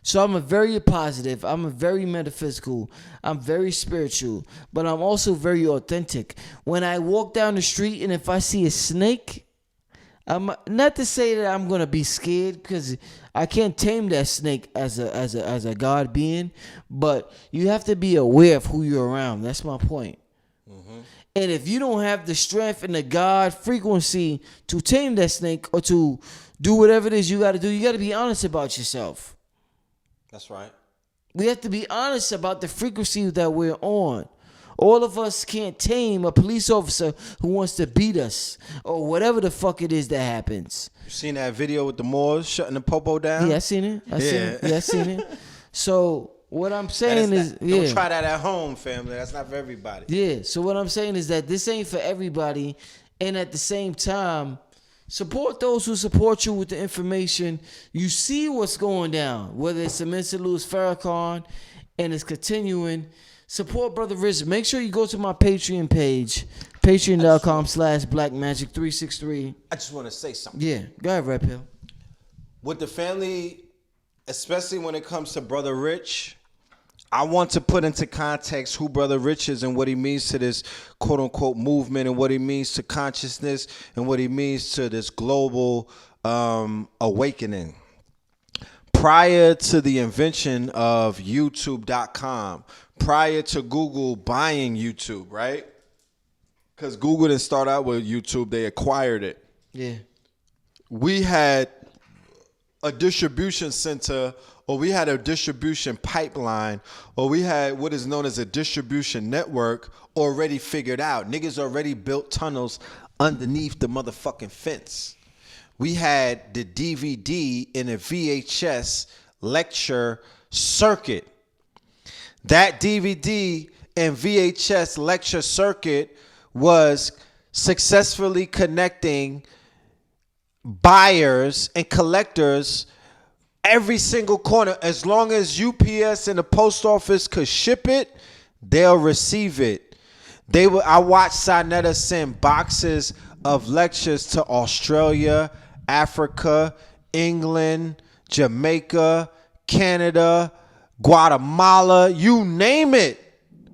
Speaker 1: So I'm a very positive, I'm a very metaphysical, I'm very spiritual, but I'm also very authentic. When I walk down the street and if I see a snake, I'm not to say that I'm gonna be scared because I can't tame that snake as a God being, but you have to be aware of who you're around. That's my point. Mm-hmm. And if you don't have the strength and the God frequency to tame that snake or to do whatever it is you got to do, you got to be honest about yourself.
Speaker 2: That's right.
Speaker 1: We have to be honest about the frequency that we're on. All of us can't tame a police officer who wants to beat us or whatever the fuck it is that happens.
Speaker 2: You seen that video with the Moors shutting the popo down?
Speaker 1: Yeah, I seen it. I seen it. So what I'm saying is,
Speaker 2: don't try that at home, family. That's not for everybody.
Speaker 1: Yeah. So what I'm saying is that this ain't for everybody, and at the same time, support those who support you with the information. You see what's going down, whether it's Mr. Louis Farrakhan, and it's continuing. Support Brother Rich. Make sure you go to my Patreon page, patreon.com/blackmagic363.
Speaker 2: I just want to say something.
Speaker 1: Yeah, go ahead, Red Pill.
Speaker 2: With the family, especially when it comes to Brother Rich, I want to put into context who Brother Rich is and what he means to this quote-unquote movement and what he means to consciousness and what he means to this global awakening. Prior to the invention of YouTube.com, prior to Google buying YouTube, right? Because Google didn't start out with YouTube, they acquired it.
Speaker 1: Yeah.
Speaker 2: We had a distribution center, or we had a distribution pipeline, or we had what is known as a distribution network already figured out. Niggas already built tunnels underneath the motherfucking fence. We had the DVD and a VHS lecture circuit. That DVD and VHS lecture circuit was successfully connecting buyers and collectors every single corner. As long as UPS and the post office could ship it, they'll receive it. I watched Sinetta send boxes of lectures to Australia, Africa, England, Jamaica, Canada, Guatemala, you name it,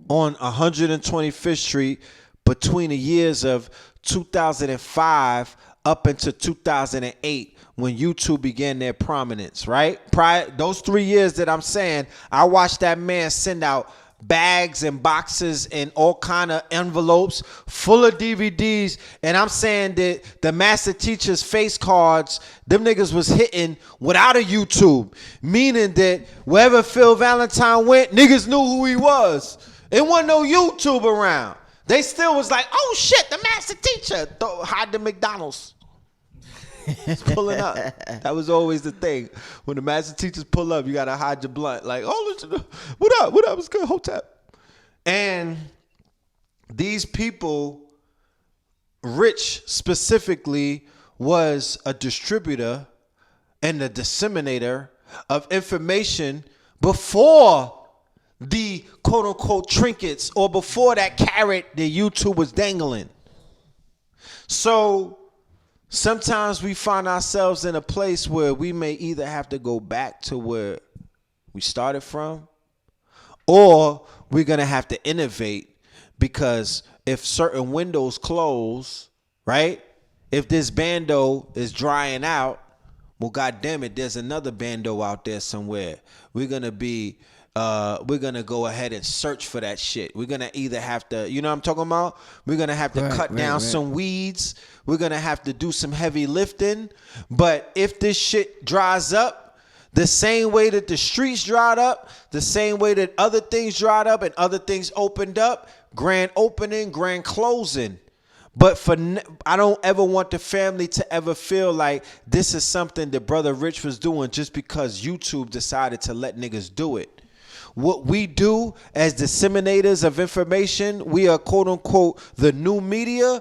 Speaker 2: on 125th Street between the years of 2005 up into 2008 when YouTube began their prominence, right? Those 3 years that I'm saying, I watched that man send out bags and boxes and all kind of envelopes full of DVDs, and I'm saying that the master teacher's face cards, them niggas was hitting without a YouTube, meaning that wherever Phil Valentine went, niggas knew who he was. It wasn't no YouTube around. They still was like, oh shit, the master teacher, hide the McDonald's. It's pulling up. That was always the thing. When the master teachers pull up, you gotta hide your blunt. Like, oh, what up? What up? It's good. Hotep. And these people, Rich specifically, was a distributor and a disseminator of information before the quote unquote trinkets or before that carrot that YouTube was dangling. So sometimes we find ourselves in a place where we may either have to go back to where we started from, or we're going to have to innovate, because if certain windows close, right? If this bando is drying out, well, God damn it, there's another bando out there somewhere. We're going to go ahead and search for that shit. We're going to either have to, you know what I'm talking about? We're going to have to cut down some weeds. We're going to have to do some heavy lifting. But if this shit dries up, the same way that the streets dried up, the same way that other things dried up and other things opened up, grand opening, grand closing. But I don't ever want the family to ever feel like this is something that Brother Rich was doing just because YouTube decided to let niggas do it. What we do as disseminators of information, we are quote unquote the new media.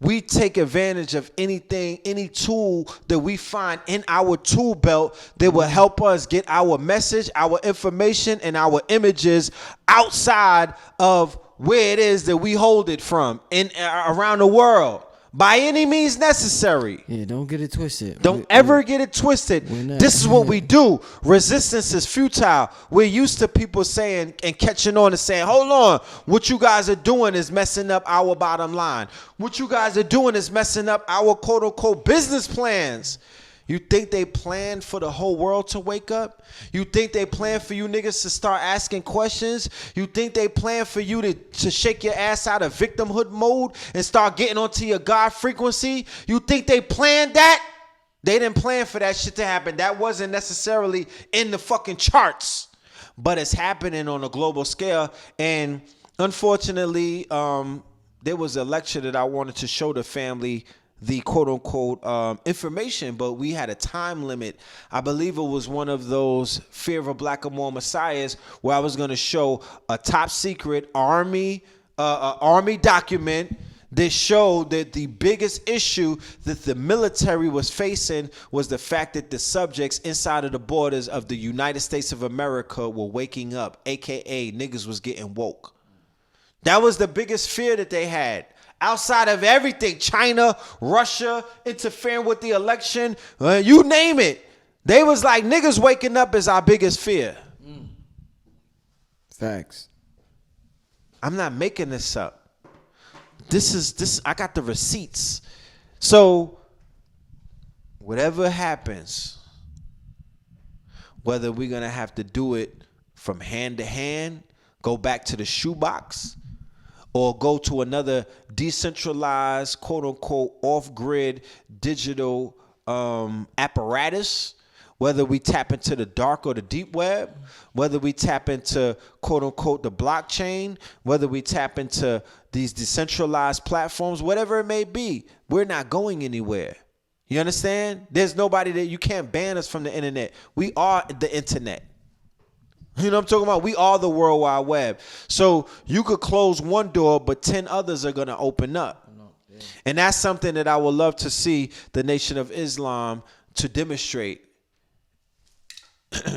Speaker 2: We take advantage of anything, any tool that we find in our tool belt that will help us get our message, our information, and our images outside of where it is that we hold it from in around the world. By any means necessary.
Speaker 1: Yeah, don't get it twisted.
Speaker 2: Don't ever get it twisted. This is what we do. Resistance is futile. We're used to people saying and catching on and saying, hold on, what you guys are doing is messing up our bottom line. What you guys are doing is messing up our quote unquote business plans. You think they plan for the whole world to wake up? You think they plan for you niggas to start asking questions? You think they plan for you to shake your ass out of victimhood mode and start getting onto your God frequency? You think they planned that? They didn't plan for that shit to happen. That wasn't necessarily in the fucking charts. But it's happening on a global scale. And unfortunately, there was a lecture that I wanted to show the family the quote unquote information, but we had a time limit. I believe it was one of those Fear of a Black or More Messiahs where I was going to show a top secret army document that showed that the biggest issue that the military was facing was the fact that the subjects inside of the borders of the United States of America were waking up, aka niggas was getting woke. That was the biggest fear that they had. Outside of everything, China, Russia, interfering with the election, you name it. They was like, niggas waking up is our biggest fear.
Speaker 1: Facts.
Speaker 2: I'm not making this up. This I got the receipts. So whatever happens, whether we're going to have to do it from hand to hand, Go back to the shoebox or go to another decentralized, quote unquote, off-grid digital apparatus, whether we tap into the dark or the deep web, whether we tap into, quote unquote, the blockchain, whether we tap into these decentralized platforms, whatever it may be, we're not going anywhere. You understand? There's nobody that you can't ban us from the internet. We are the internet. You know what I'm talking about? We are the World Wide Web. So you could close one door, but 10 others are going to open up. And that's something that I would love to see the Nation of Islam to demonstrate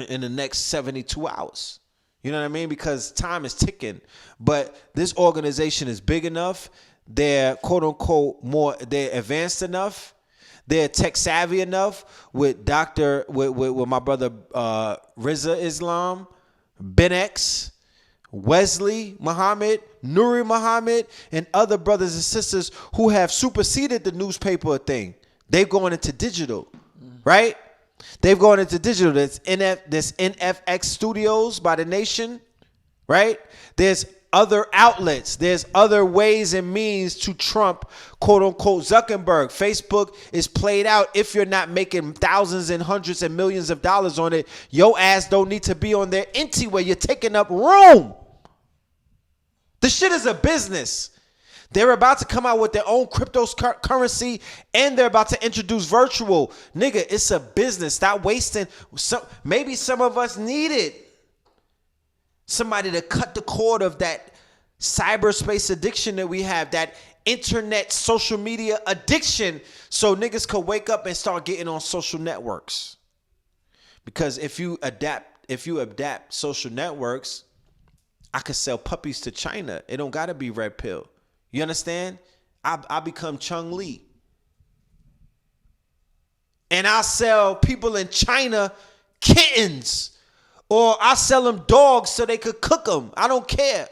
Speaker 2: in the next 72 hours. You know what I mean? Because time is ticking. But this organization is big enough. They're, quote unquote, they're advanced enough. They're tech savvy enough with with my brother Rizza Islam, Ben X, Wesley Muhammad, Nuri Muhammad, and other brothers and sisters who have superseded the newspaper thing. They've gone into digital, right? They've gone into digital. There's NFX Studios by the Nation, right? There's other outlets. There's other ways and means to trump, quote unquote, Zuckerberg. Facebook is played out. If you're not making thousands and hundreds and millions of dollars on it, your ass don't need to be on there anyway. You're taking up room. The shit is a business. They're about to come out with their own cryptocurrency, and they're about to introduce virtual. Nigga, it's a business. Stop wasting. Maybe some of us need it. Somebody to cut the cord of that cyberspace addiction that we have, that internet social media addiction, so niggas could wake up and start getting on social networks. Because if you adapt social networks, I could sell puppies to China. It don't gotta be red pill. You understand? I become Chung Lee. And I'll sell people in China kittens. Or I sell them dogs so they could cook them. I don't care.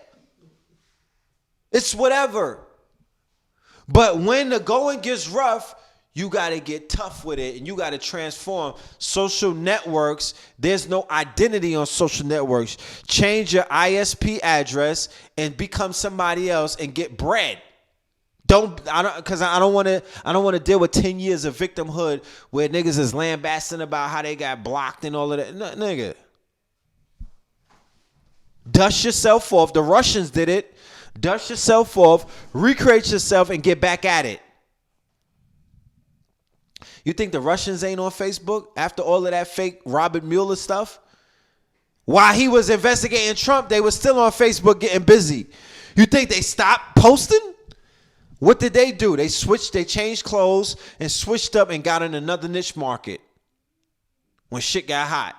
Speaker 2: It's whatever. But when the going gets rough, you got to get tough with it and you got to transform. Social networks, there's no identity on social networks. Change your ISP address and become somebody else and get bread. Because I don't want to deal with 10 years of victimhood where niggas is lambasting about how they got blocked and all of that. No, nigga. Dust yourself off. The Russians did it. Dust yourself off, recreate yourself, and get back at it. You think the Russians ain't on Facebook after all of that fake Robert Mueller stuff? While he was investigating Trump, they were still on Facebook getting busy. You think they stopped posting? What did they do? They changed clothes and switched up and got in another niche market when shit got hot.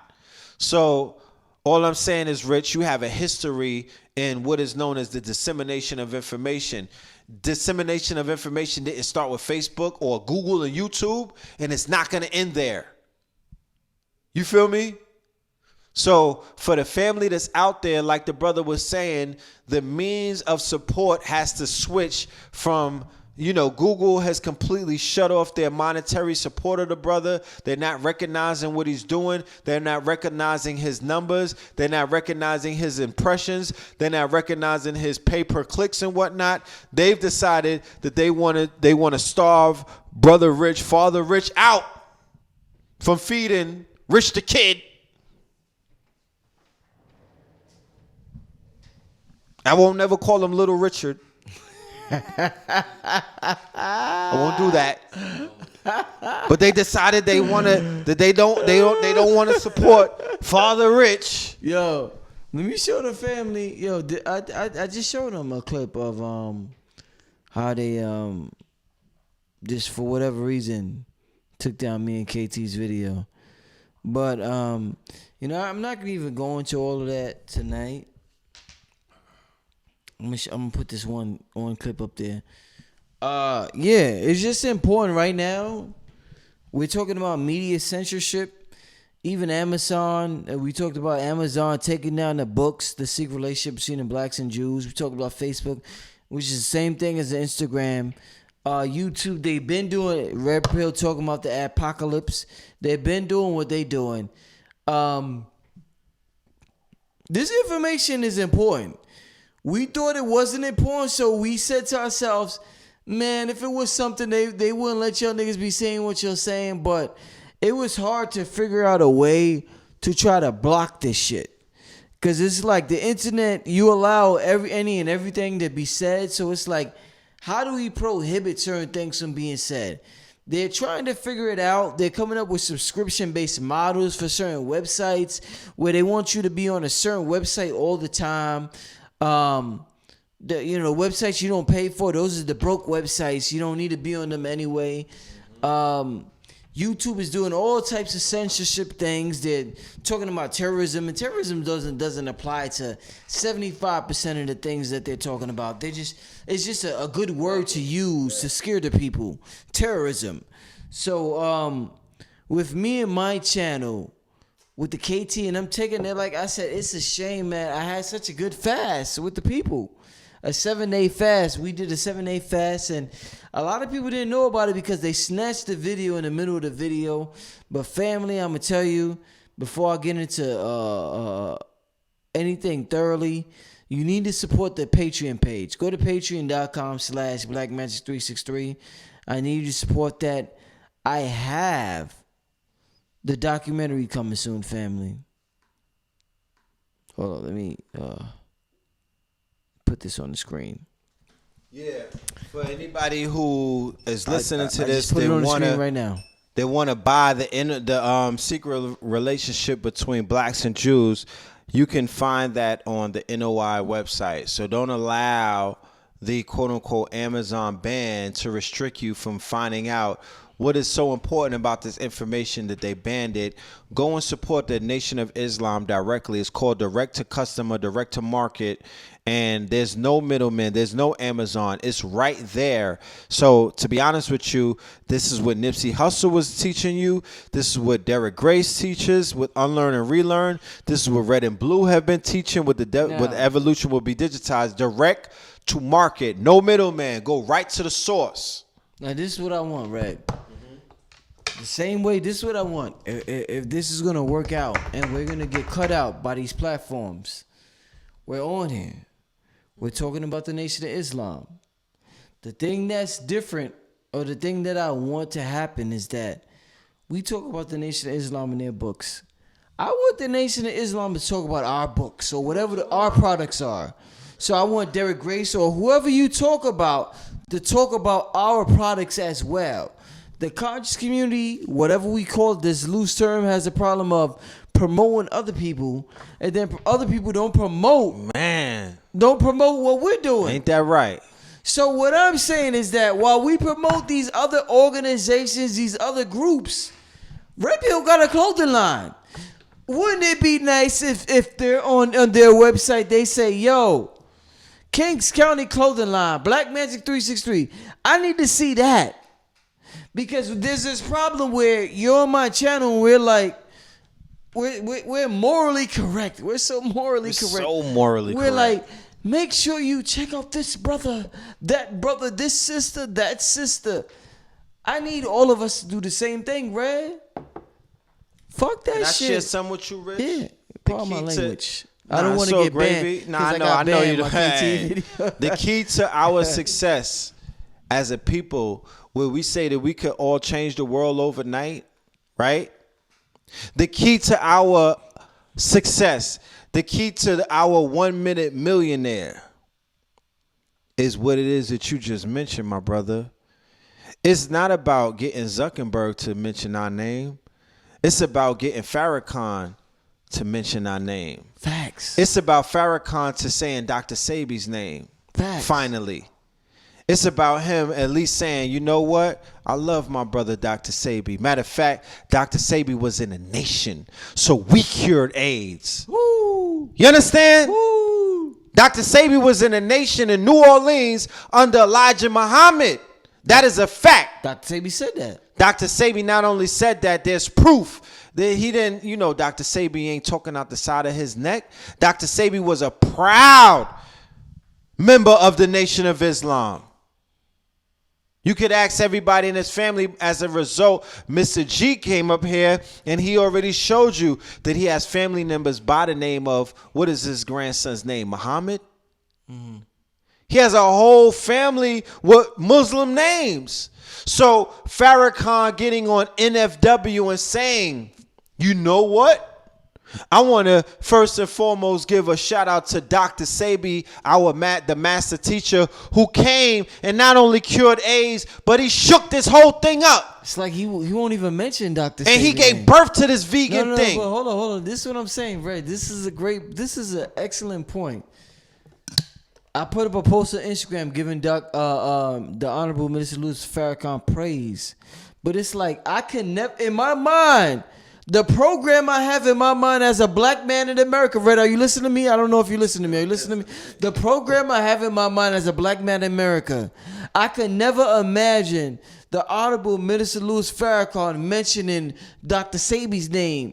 Speaker 2: So all I'm saying is, Rich, you have a history in what is known as the dissemination of information. Dissemination of information didn't start with Facebook or Google and YouTube, and it's not going to end there. You feel me? So for the family that's out there, like the brother was saying, the means of support has to switch from, Google has completely shut off their monetary support of the brother. They're not recognizing what he's doing. They're not recognizing his numbers. They're not recognizing his impressions. They're not recognizing his pay-per-clicks and whatnot. They've decided that they want to starve Brother Rich, Father Rich out from feeding Rich the Kid. I won't never call him Little Richard. I won't do that. But they decided they don't want to support Father Rich.
Speaker 1: Yo, let me show the family. Yo, I just showed them a clip of how they just for whatever reason took down me and KT's video. But I'm not gonna even go into all of that tonight. I'm gonna put this one clip up there. It's just important right now. We're talking about media censorship. Even Amazon, we talked about Amazon taking down the books, The Secret Relationship Between Blacks and Jews. We talked about Facebook, which is the same thing as Instagram. YouTube, they've been doing it. Red Pill talking about the apocalypse. They've been doing what they're doing. This information is important. We thought it wasn't important, so we said to ourselves, man, if it was something, they wouldn't let y'all niggas be saying what you're saying. But it was hard to figure out a way to try to block this shit. Because it's like the internet, you allow any and everything to be said. So it's like, how do we prohibit certain things from being said? They're trying to figure it out. They're coming up with subscription-based models for certain websites where they want you to be on a certain website all the time. The websites you don't pay for, those are the broke websites. You don't need to be on them anyway. YouTube is doing all types of censorship things. They're talking about terrorism, and terrorism doesn't apply to 75% of the things that they're talking about. It's just a good word to use to scare the people. Terrorism. So with me and my channel, with the KT, and I'm taking it, like I said, it's a shame, man. I had such a good fast with the people. A 7-day fast. We did a 7-day fast, and a lot of people didn't know about it because they snatched the video in the middle of the video. But family, I'm gonna tell you, before I get into anything thoroughly, you need to support the Patreon page. Go to patreon.com/blackmagic363. I need you to support that. I have the documentary coming soon, family. Hold on, let me put this on the screen.
Speaker 2: Yeah, for anybody who is listening to this,
Speaker 1: just put it on the screen right now.
Speaker 2: They want to buy the secret relationship between blacks and Jews. You can find that on the NOI website. So don't allow the quote unquote Amazon ban to restrict you from finding out what is so important about this information that they banned it. Go and support the Nation of Islam directly. It's called direct to customer, direct to market. And there's no middleman. There's no Amazon. It's right there. So to be honest with you, this is what Nipsey Hussle was teaching you. This is what Derek Grace teaches with Unlearn and Relearn. This is what Red and Blue have been teaching with with evolution will be digitized. Direct to market. No middleman. Go right to the source.
Speaker 1: Now this is what I want, Red. The same way, this is what I want. If this is going to work out and we're going to get cut out by these platforms, we're on here. We're talking about the Nation of Islam. The thing that's different, or the thing that I want to happen, is that we talk about the Nation of Islam in their books. I want the Nation of Islam to talk about our books or whatever our products are. So I want Derek Grace or whoever you talk about to talk about our products as well. The conscious community, whatever we call this loose term, has a problem of promoting other people, and then other people don't promote what we're doing.
Speaker 2: Ain't that right?
Speaker 1: So what I'm saying is that while we promote these other organizations, these other groups, Red Pill got a clothing line. Wouldn't it be nice if they're on their website, they say, yo, Kings County Clothing Line, Black Magic 363. I need to see that. Because there's this problem where you're on my channel and we're like, we're morally correct. We're so morally correct.
Speaker 2: So morally correct.
Speaker 1: We're like, make sure you check out this brother, that brother, this sister, that sister. I need all of us to do the same thing, Red. Fuck that shit.
Speaker 2: Can I share some with you, Rich?
Speaker 1: Yeah. Pardon my language. I don't want to get banned.
Speaker 2: Nah, I know you don't. The key to our success as a people, where we say that we could all change the world overnight, right? The key to our success, the key to our 1 minute millionaire is what it is that you just mentioned, my brother. It's not about getting Zuckerberg to mention our name. It's about getting Farrakhan to mention our name.
Speaker 1: Facts.
Speaker 2: It's about Farrakhan to saying Dr. Sebi's name.
Speaker 1: Facts.
Speaker 2: Finally. It's about him at least saying, you know what? I love my brother, Dr. Sebi. Matter of fact, Dr. Sebi was in a nation, so we cured AIDS.
Speaker 1: Woo.
Speaker 2: You understand?
Speaker 1: Woo.
Speaker 2: Dr. Sebi was in a nation in New Orleans under Elijah Muhammad. That is a fact.
Speaker 1: Dr. Sebi said that.
Speaker 2: Dr. Sebi not only said that, there's proof that he didn't, Dr. Sebi ain't talking out the side of his neck. Dr. Sebi was a proud member of the Nation of Islam. You could ask everybody in his family. As a result, Mr. G came up here and he already showed you that he has family members by the name of, what is his grandson's name? Muhammad? He has a whole family with Muslim names. So Farrakhan getting on NFW and saying, you know what? I want to first and foremost give a shout out to Dr. Sebi, the master teacher, who came and not only cured AIDS, but he shook this whole thing up.
Speaker 1: It's like he won't even mention Dr.
Speaker 2: And he gave birth to this vegan thing.
Speaker 1: But hold on. This is what I'm saying, Red. This is an excellent point. I put up a post on Instagram giving the Honorable Minister Louis Farrakhan praise. But it's like, I can never, in my mind, the program I have in my mind as a black man in America, Red, are you listening to me? I don't know if you listen to me. Are you listening to me? The program I have in my mind as a black man in America, I can never imagine the Honorable Minister Louis Farrakhan mentioning Dr. Sebi's name.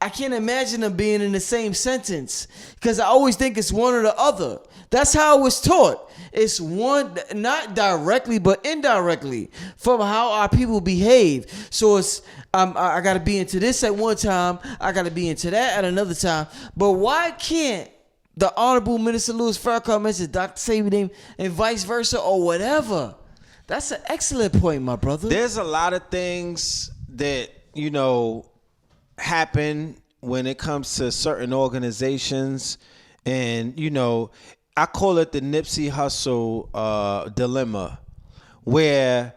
Speaker 1: I can't imagine them being in the same sentence because I always think it's one or the other. That's how it was taught. It's one, not directly, but indirectly from how our people behave. So it's, I got to be into this at one time. I got to be into that at another time. But why can't the Honorable Minister Louis Farrakhan mention Dr. Sebi's name and vice versa or whatever? That's an excellent point, my brother.
Speaker 2: There's a lot of things that, happen when it comes to certain organizations. And, I call it the Nipsey Hussle dilemma, where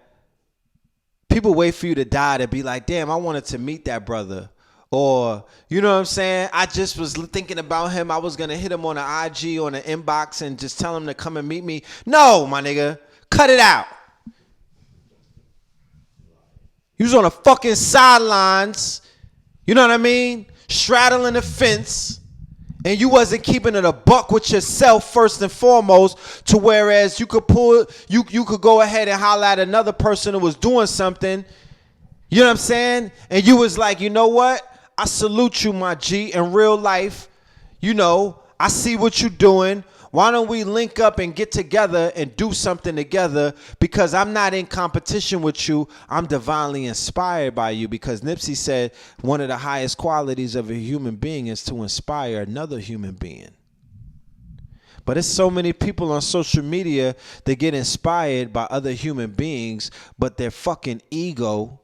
Speaker 2: people wait for you to die to be like, damn, I wanted to meet that brother. Or, you know what I'm saying? I just was thinking about him. I was going to hit him on the IG or the inbox and just tell him to come and meet me. No, my nigga, cut it out. He was on the fucking sidelines, you know what I mean? Straddling the fence. And you wasn't keeping it a buck with yourself first and foremost, to whereas you could go ahead and holler at another person who was doing something. You know what I'm saying? And you was like, you know what? I salute you, my G, in real life. I see what you're doing. Why don't we link up and get together and do something together? Because I'm not in competition with you. I'm divinely inspired by you. Because Nipsey said one of the highest qualities of a human being is to inspire another human being. But there's so many people on social media that get inspired by other human beings, but their fucking ego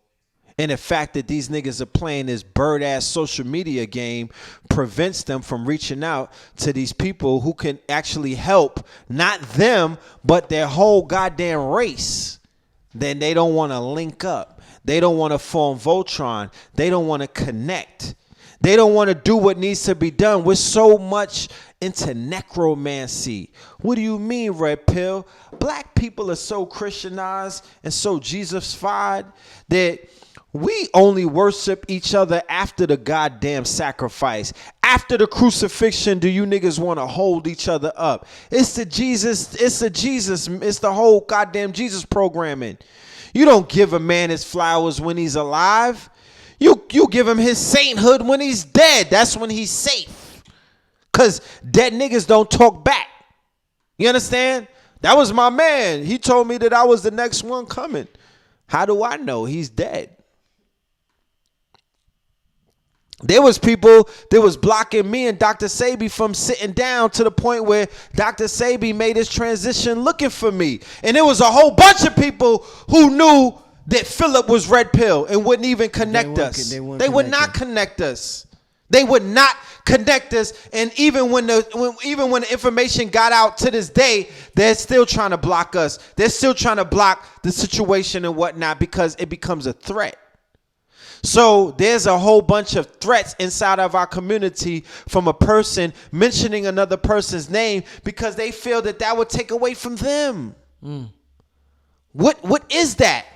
Speaker 2: and the fact that these niggas are playing this bird-ass social media game prevents them from reaching out to these people who can actually help, not them, but their whole goddamn race. Then they don't want to link up. They don't want to form Voltron. They don't want to connect. They don't want to do what needs to be done. We're so much into necromancy. What do you mean, Red Pill? Black people are so Christianized and so Jesus-fied that we only worship each other after the goddamn sacrifice. After the crucifixion, do you niggas want to hold each other up? It's the whole goddamn Jesus programming. You don't give a man his flowers when he's alive. You give him his sainthood when he's dead. That's when he's safe. Because dead niggas don't talk back. You understand? That was my man. He told me that I was the next one coming. How do I know? He's dead. There was people that was blocking me and Dr. Sebi from sitting down to the point where Dr. Sebi made his transition looking for me. And there was a whole bunch of people who knew that Philip was Red Pill and wouldn't even connect us. They would not connect us. They would not connect us. And even when the information got out to this day, they're still trying to block us. They're still trying to block the situation and whatnot because it becomes a threat. So there's a whole bunch of threats inside of our community from a person mentioning another person's name because they feel that would take away from them. What is that?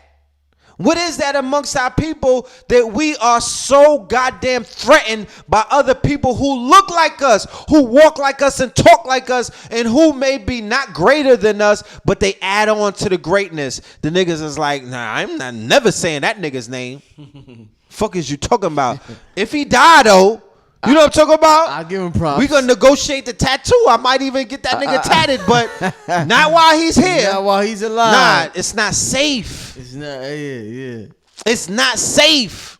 Speaker 2: What is that amongst our people that we are so goddamn threatened by other people who look like us, who walk like us and talk like us, and who may be not greater than us, but they add on to the greatness. The niggas is like, nah, I'm not never saying that nigga's name. Fuck is you talking about? If he died though, you know what I'm talking about?
Speaker 1: I'll give him props.
Speaker 2: We gonna negotiate the tattoo. I might even get that nigga tatted, but not while he's here.
Speaker 1: Not while he's alive.
Speaker 2: Nah, it's not safe.
Speaker 1: It's not. Yeah.
Speaker 2: It's not safe.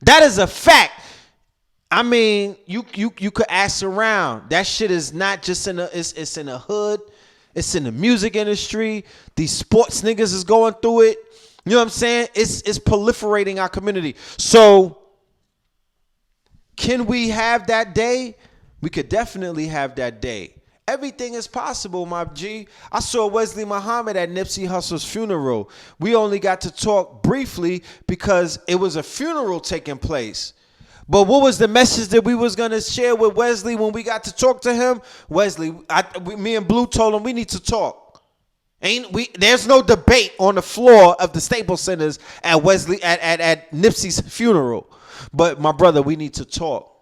Speaker 2: That is a fact. I mean, you could ask around. That shit is not just in it's in the hood. It's in the music industry. These sports niggas is going through it. You know what I'm saying? It's proliferating our community. So can we have that day? We could definitely have that day. Everything is possible, my G. I saw Wesley Muhammad at Nipsey Hussle's funeral. We only got to talk briefly because it was a funeral taking place. But what was the message that we was going to share with Wesley when we got to talk to him? Wesley, me and Blue told him we need to talk. There's no debate on the floor of the Staples Centers at Nipsey's funeral. But my brother, we need to talk.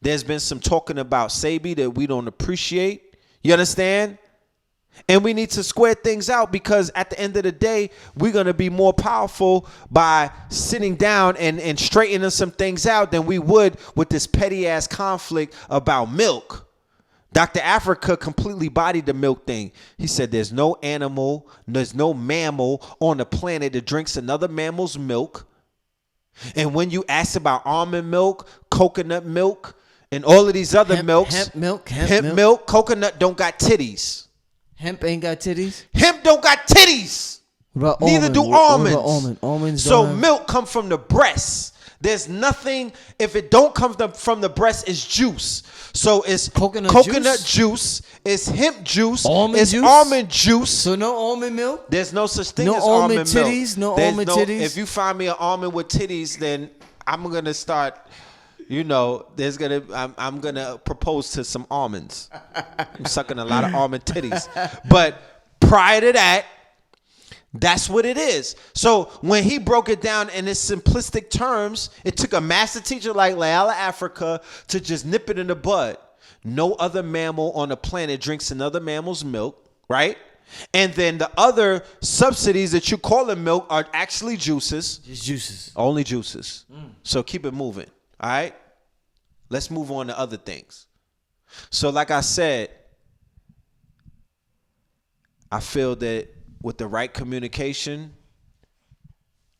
Speaker 2: There's been some talking about Sebi that we don't appreciate. You understand? And we need to square things out because at the end of the day, we're going to be more powerful by sitting down and straightening some things out than we would with this petty ass conflict about milk. Dr. Africa completely bodied the milk thing. He said there's no animal, there's no mammal on the planet that drinks another mammal's milk. And when you ask about almond milk, coconut milk, and all of these other milks, hemp milk, coconut don't got titties.
Speaker 1: Hemp ain't got titties?
Speaker 2: Hemp don't got titties.
Speaker 1: What about
Speaker 2: Neither
Speaker 1: almond?
Speaker 2: do almonds.
Speaker 1: What about almonds
Speaker 2: So
Speaker 1: don't have...
Speaker 2: milk come from the breast. There's nothing, if it don't come from the breast, it's juice. So it's coconut juice, it's hemp juice, it's almond juice.
Speaker 1: So no almond milk?
Speaker 2: There's no such thing
Speaker 1: no
Speaker 2: as almond
Speaker 1: titties,
Speaker 2: milk.
Speaker 1: No almond titties?
Speaker 2: If you find me an almond with titties, then I'm going to start... You know, I'm gonna propose to some almonds. I'm sucking a lot of almond titties. But prior to that, that's what it is. So when he broke it down in its simplistic terms, it took a master teacher like Layala Africa to just nip it in the bud. No other mammal on the planet drinks another mammal's milk, right? And then the other subsidies that you call them milk are actually juices.
Speaker 1: Just juices.
Speaker 2: Only juices. So keep it moving. All right, let's move on to other things. So like I said, I feel that with the right communication,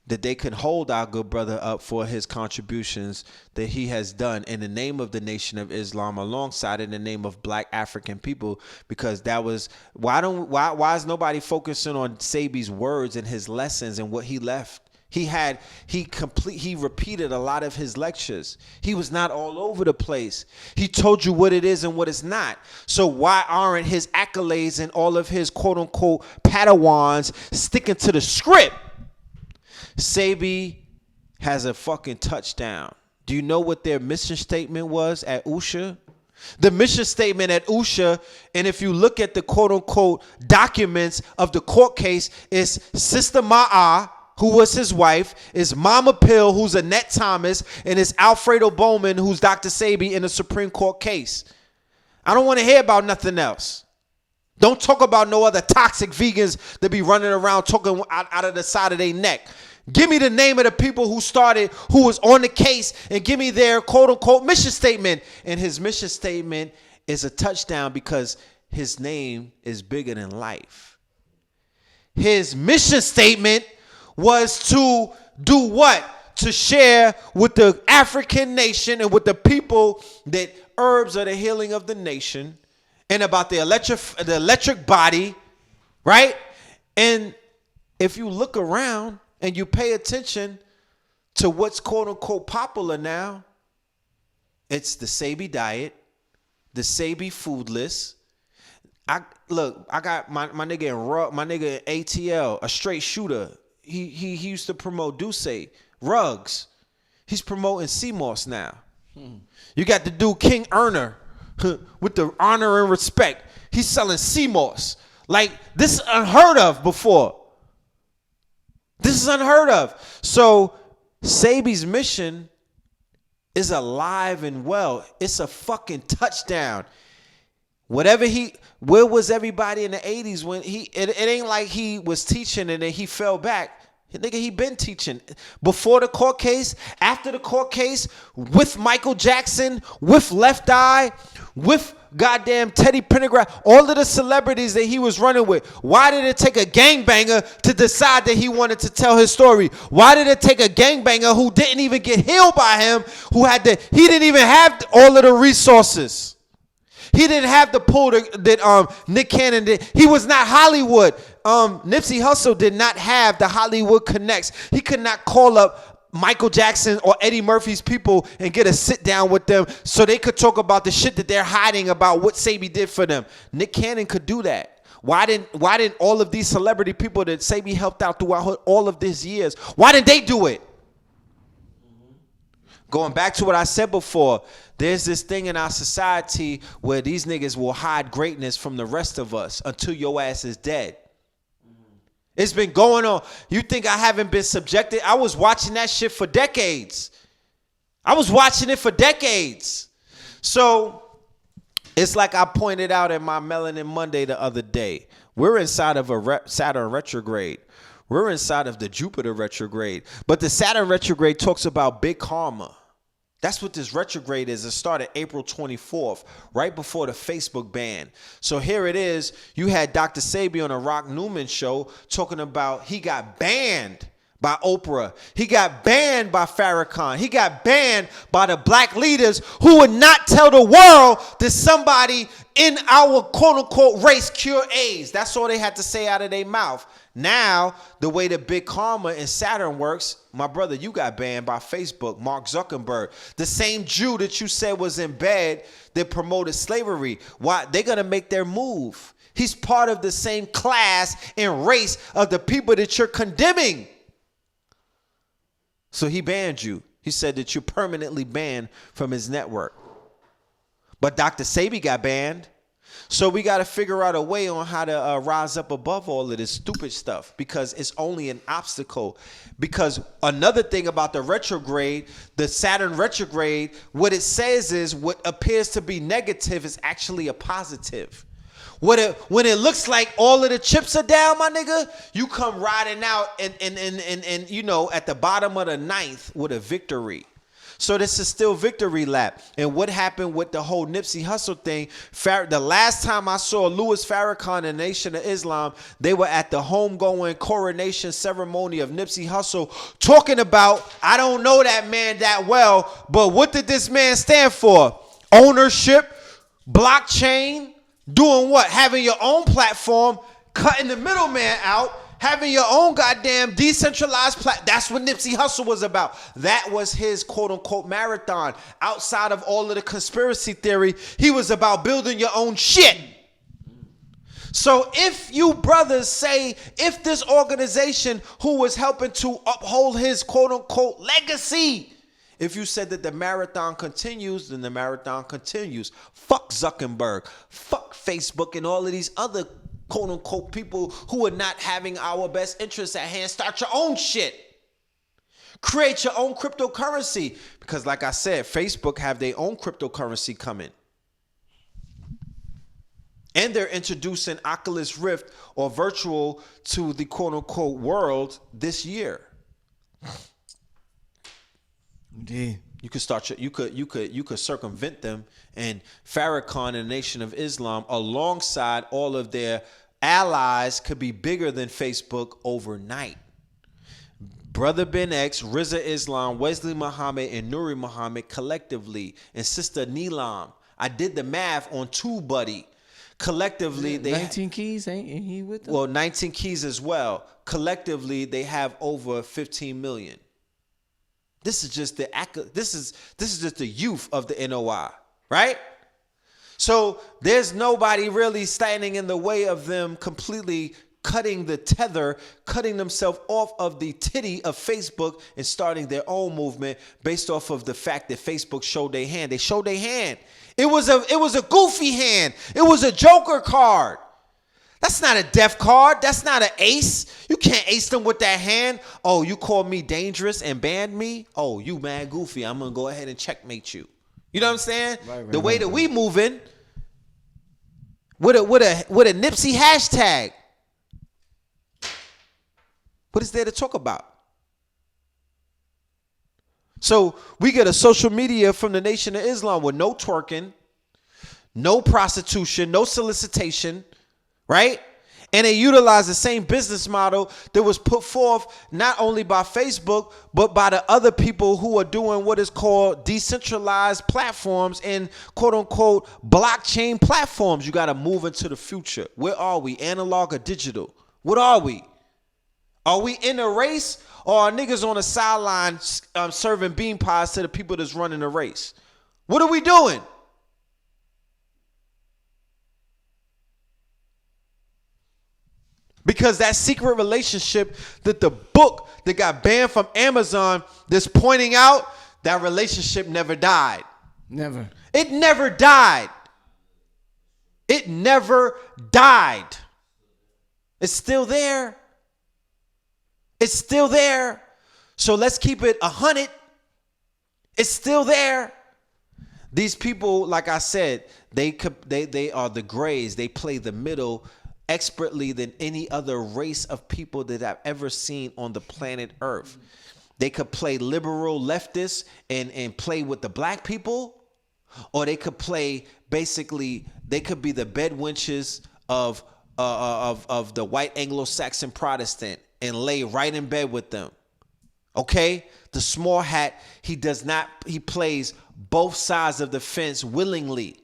Speaker 2: that they can hold our good brother up for his contributions that he has done in the name of the Nation of Islam, alongside in the name of Black African people, because that was why is nobody focusing on Sebi's words and his lessons and what he left? He repeated a lot of his lectures. He was not all over the place. He told you what it is and what it's not. So why aren't his accolades and all of his quote unquote Padawans sticking to the script? Sebi has a fucking touchdown. Do you know what their mission statement was at Usha? The mission statement at Usha, and if you look at the quote unquote documents of the court case, is Sister Ma'a, who was his wife, is Mama Pill, who's Annette Thomas, and is Alfredo Bowman, who's Dr. Sebi in the Supreme Court case. I don't want to hear about nothing else. Don't talk about no other toxic vegans that be running around talking out of the side of their neck. Give me the name of the people who was on the case, and give me their quote-unquote mission statement. And his mission statement is a touchdown because his name is bigger than life. His mission statement was to do what? To share with the African nation and with the people that herbs are the healing of the nation, and about the electric body, right? And if you look around and you pay attention to what's quote unquote popular now, it's the Sebi diet, the Sebi food list. I got my nigga in ATL, a straight shooter. He used to promote Duce, rugs. He's promoting CMOS now. You got the dude King Earner with the honor and respect. He's selling CMOS. Like, this is unheard of before. This is unheard of. So Sebi's mission is alive and well. It's a fucking touchdown. Where was everybody in the 80s when it ain't like he was teaching and then he fell back. Nigga, he been teaching before the court case, after the court case, with Michael Jackson, with Left Eye, with goddamn Teddy Pendergrass, all of the celebrities that he was running with. Why did it take a gangbanger to decide that he wanted to tell his story? Why did it take a gangbanger who didn't even get healed by him, he didn't even have all of the resources? He didn't have the pull that Nick Cannon did. He was not Hollywood. Nipsey Hussle did not have the Hollywood connects. He could not call up Michael Jackson or Eddie Murphy's people and get a sit down with them so they could talk about the shit that they're hiding about what Sebi did for them. Nick Cannon could do that. Why didn't all of these celebrity people that Sebi helped out throughout all of these years, why didn't they do it? Going back to what I said before, there's this thing in our society where these niggas will hide greatness from the rest of us until your ass is dead. It's been going on. You think I haven't been subjected? I was watching that shit for decades. I was watching it for decades. So it's like I pointed out in my Melanin Monday the other day. We're inside of a Saturn retrograde. We're inside of the Jupiter retrograde. But the Saturn retrograde talks about big karma. That's what this retrograde is. It started April 24th, right before the Facebook ban. So here it is. You had Dr. Sebi on a Rock Newman show talking about he got banned by Oprah. He got banned by Farrakhan. He got banned by the black leaders who would not tell the world that somebody in our quote-unquote race cure AIDS. That's all they had to say out of their mouth. Now, the way that Big Karma and Saturn works, my brother, you got banned by Facebook, Mark Zuckerberg. The same Jew that you said was in bed that promoted slavery. Why? They're going to make their move. He's part of the same class and race of the people that you're condemning. So he banned you. He said that you're permanently banned from his network. But Dr. Sebi got banned. So we got to figure out a way on how to rise up above all of this stupid stuff, because it's only an obstacle. Because another thing about the retrograde, the Saturn retrograde, what it says is what appears to be negative is actually a positive. When it looks like all of the chips are down, my nigga, you come riding out and you know, at the bottom of the ninth with a victory. So this is still victory lap. And what happened with the whole Nipsey Hussle thing, the last time I saw Louis Farrakhan and Nation of Islam, they were at the homegoing coronation ceremony of Nipsey Hussle talking about, I don't know that man that well, but what did this man stand for? Ownership, blockchain, doing what? Having your own platform, cutting the middleman out, having your own goddamn decentralized platform. That's what Nipsey Hussle was about. That was his quote-unquote marathon. Outside of all of the conspiracy theory, he was about building your own shit. So if you brothers say, if this organization who was helping to uphold his quote-unquote legacy, if you said that the marathon continues, then the marathon continues. Fuck Zuckerberg. Fuck Facebook and all of these other quote-unquote people who are not having our best interests at hand. Start your own shit. Create your own cryptocurrency. Because like I said, Facebook have their own cryptocurrency coming. And they're introducing Oculus Rift or virtual to the quote-unquote world this year.
Speaker 1: Indeed.
Speaker 2: You could circumvent them, and Farrakhan and the Nation of Islam alongside all of their allies could be bigger than Facebook overnight. Brother Ben X, Rizza Islam, Wesley Muhammad, and Nuri Muhammad collectively, and Sister Neelam. I did the math on TubeBuddy. Collectively, they
Speaker 1: 19 keys, ain't he with them?
Speaker 2: Well, 19 keys as well. Collectively, they have over 15 million. This is just the youth of the NOI, right? So there's nobody really standing in the way of them completely cutting the tether, cutting themselves off of the titty of Facebook and starting their own movement based off of the fact that Facebook showed their hand. They showed their hand. It was a goofy hand. It was a Joker card. That's not a death card. That's not an ace. You can't ace them with that hand. Oh, you called me dangerous and banned me? Oh, you mad goofy. I'm going to go ahead and checkmate you. You know what I'm saying? Right, the way that we moving with a Nipsey hashtag. What is there to talk about? So we get a social media from the Nation of Islam with no twerking, no prostitution, no solicitation, right? And they utilize the same business model that was put forth not only by Facebook, but by the other people who are doing what is called decentralized platforms and quote unquote blockchain platforms. You got to move into the future. Where are we? Analog or digital? What are we? Are we in a race, or are niggas on the sideline serving bean pies to the people that's running the race? What are we doing? Because that secret relationship that the book that got banned from Amazon that's pointing out, that relationship never died.
Speaker 1: Never.
Speaker 2: It never died. It never died. It's still there. It's still there. So let's keep it 100. It's still there. These people, like I said, they are the grays. They play the middle expertly than any other race of people that I've ever seen on the planet Earth. They could play liberal leftists and play with the black people, or they could play basically, they could be the bedwenches of the white Anglo-Saxon Protestant and lay right in bed with them. Okay? The small hat, he plays both sides of the fence willingly.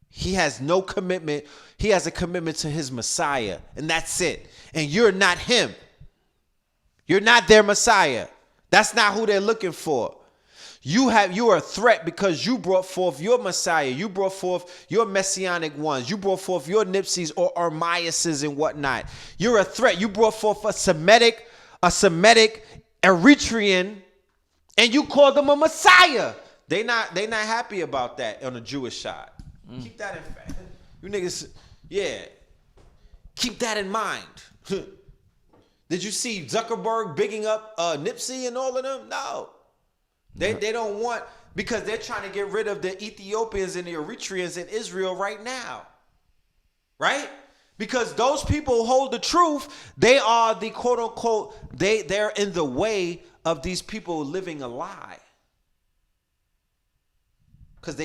Speaker 2: He has no commitment. He has a commitment to his Messiah, and that's it. And you're not him. You're not their Messiah. That's not who they're looking for. You are a threat because you brought forth your Messiah. You brought forth your Messianic ones. You brought forth your Nipseys or Armaiases and whatnot. You're a threat. You brought forth a Semitic Eritrean, and you called them a Messiah. They not happy about that on the Jewish side. Keep that in fact. You niggas, yeah. Keep that in mind. Did you see Zuckerberg bigging up Nipsey and all of them? No. They don't want, because they're trying to get rid of the Ethiopians and the Eritreans in Israel right now. Right? Because those people hold the truth. They are the quote unquote, they're in the way of these people living a lie. Because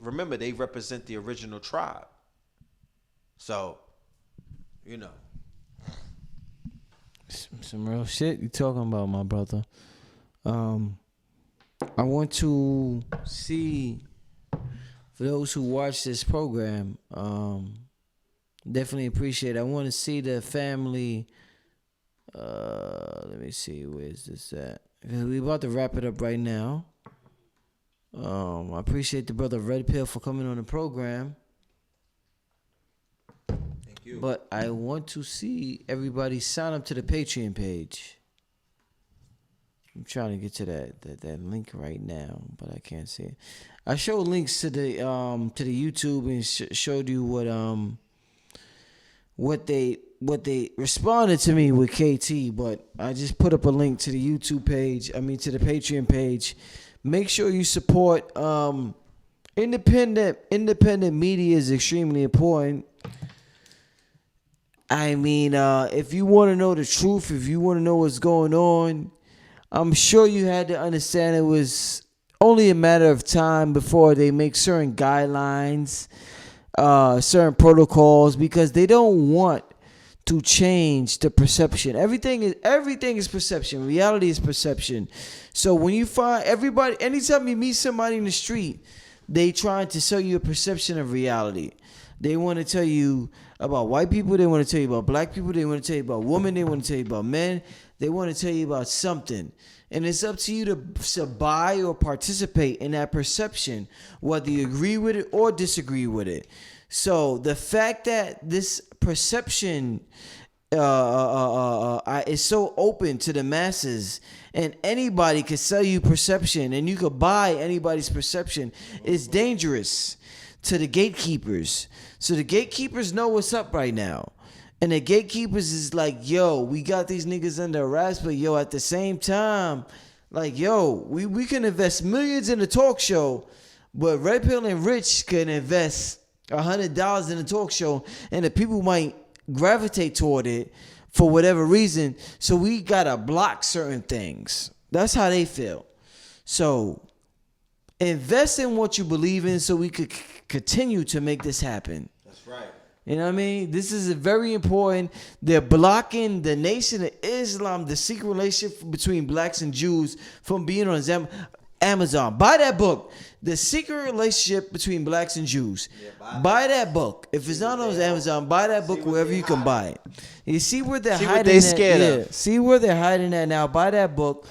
Speaker 2: remember, they represent the original tribe. So, you know.
Speaker 1: Some real shit you talking about, my brother. I want to see, for those who watch this program, definitely appreciate it. I want to see the family. Let me see, where's this at? Because we're about to wrap it up right now. I appreciate the brother Red Pill for coming on the program.
Speaker 2: Thank you.
Speaker 1: But I want to see everybody sign up to the Patreon page. I'm trying to get to that link right now, but I can't see it. I showed links to the YouTube and showed you what they responded to me with KT, but I just put up a link to the YouTube page. I mean to the Patreon page. Make sure you support independent media is extremely important. I mean, if you want to know the truth, if you want to know what's going on, I'm sure you had to understand it was only a matter of time before they make certain guidelines, certain protocols, because they don't want to change the perception. Everything is perception. Reality is perception. So when you find everybody, anytime you meet somebody in the street, they trying to sell you a perception of reality. They want to tell you about white people. They want to tell you about black people. They want to tell you about women. They want to tell you about men. They want to tell you about something. And it's up to you to buy or participate in that perception, whether you agree with it or disagree with it. So the fact that this perception is so open to the masses, and anybody can sell you perception, and you could buy anybody's perception, is dangerous to the gatekeepers. So the gatekeepers know what's up right now. And the gatekeepers is like, yo, we got these niggas under arrest, but yo, at the same time, like, yo, we can invest millions in a talk show, but Red Pill and Rich can invest $100 in a talk show, and the people might gravitate toward it for whatever reason. So we gotta block certain things. That's how they feel. So invest in what you believe in so we could continue to make this happen.
Speaker 2: That's right.
Speaker 1: You know what I mean? This is very important. They're blocking the Nation of Islam, the secret relationship between blacks and Jews, from being on Amazon. Buy that book. The Secret Relationship Between Blacks and Jews. Yeah, buy that book. If it's not on Amazon, buy that book wherever you can buy it. You see where they're hiding
Speaker 2: what they scared of.
Speaker 1: See where they're hiding at now. Buy that book.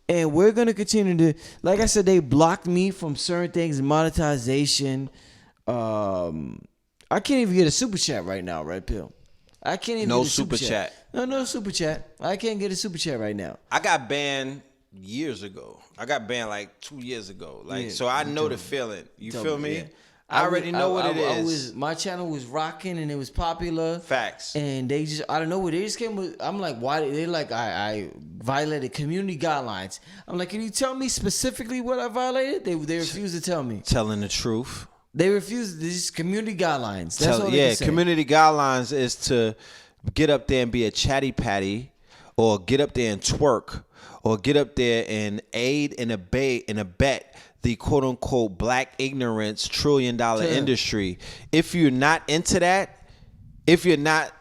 Speaker 1: And we're going to continue to, like I said, they blocked me from certain things, monetization. I can't even get a super chat right now, Red Pill. I can't even get a super chat. No super chat. I can't get a super chat right now.
Speaker 2: I got banned years ago. I got banned like 2 years ago. So I know the feeling. You feel me? Yeah. I already know what it is.
Speaker 1: My channel was rocking and it was popular.
Speaker 2: Facts.
Speaker 1: And they just, I don't know, they just came with, I'm like, why? They like, I violated community guidelines. I'm like, can you tell me specifically what I violated? They refused to tell me.
Speaker 2: Telling the truth.
Speaker 1: They refused, these community guidelines. That's all they can say.
Speaker 2: Community guidelines is to get up there and be a chatty patty, or get up there and twerk, or get up there and aid and abet the quote unquote black ignorance $1 trillion industry. If you're not into that, if you're not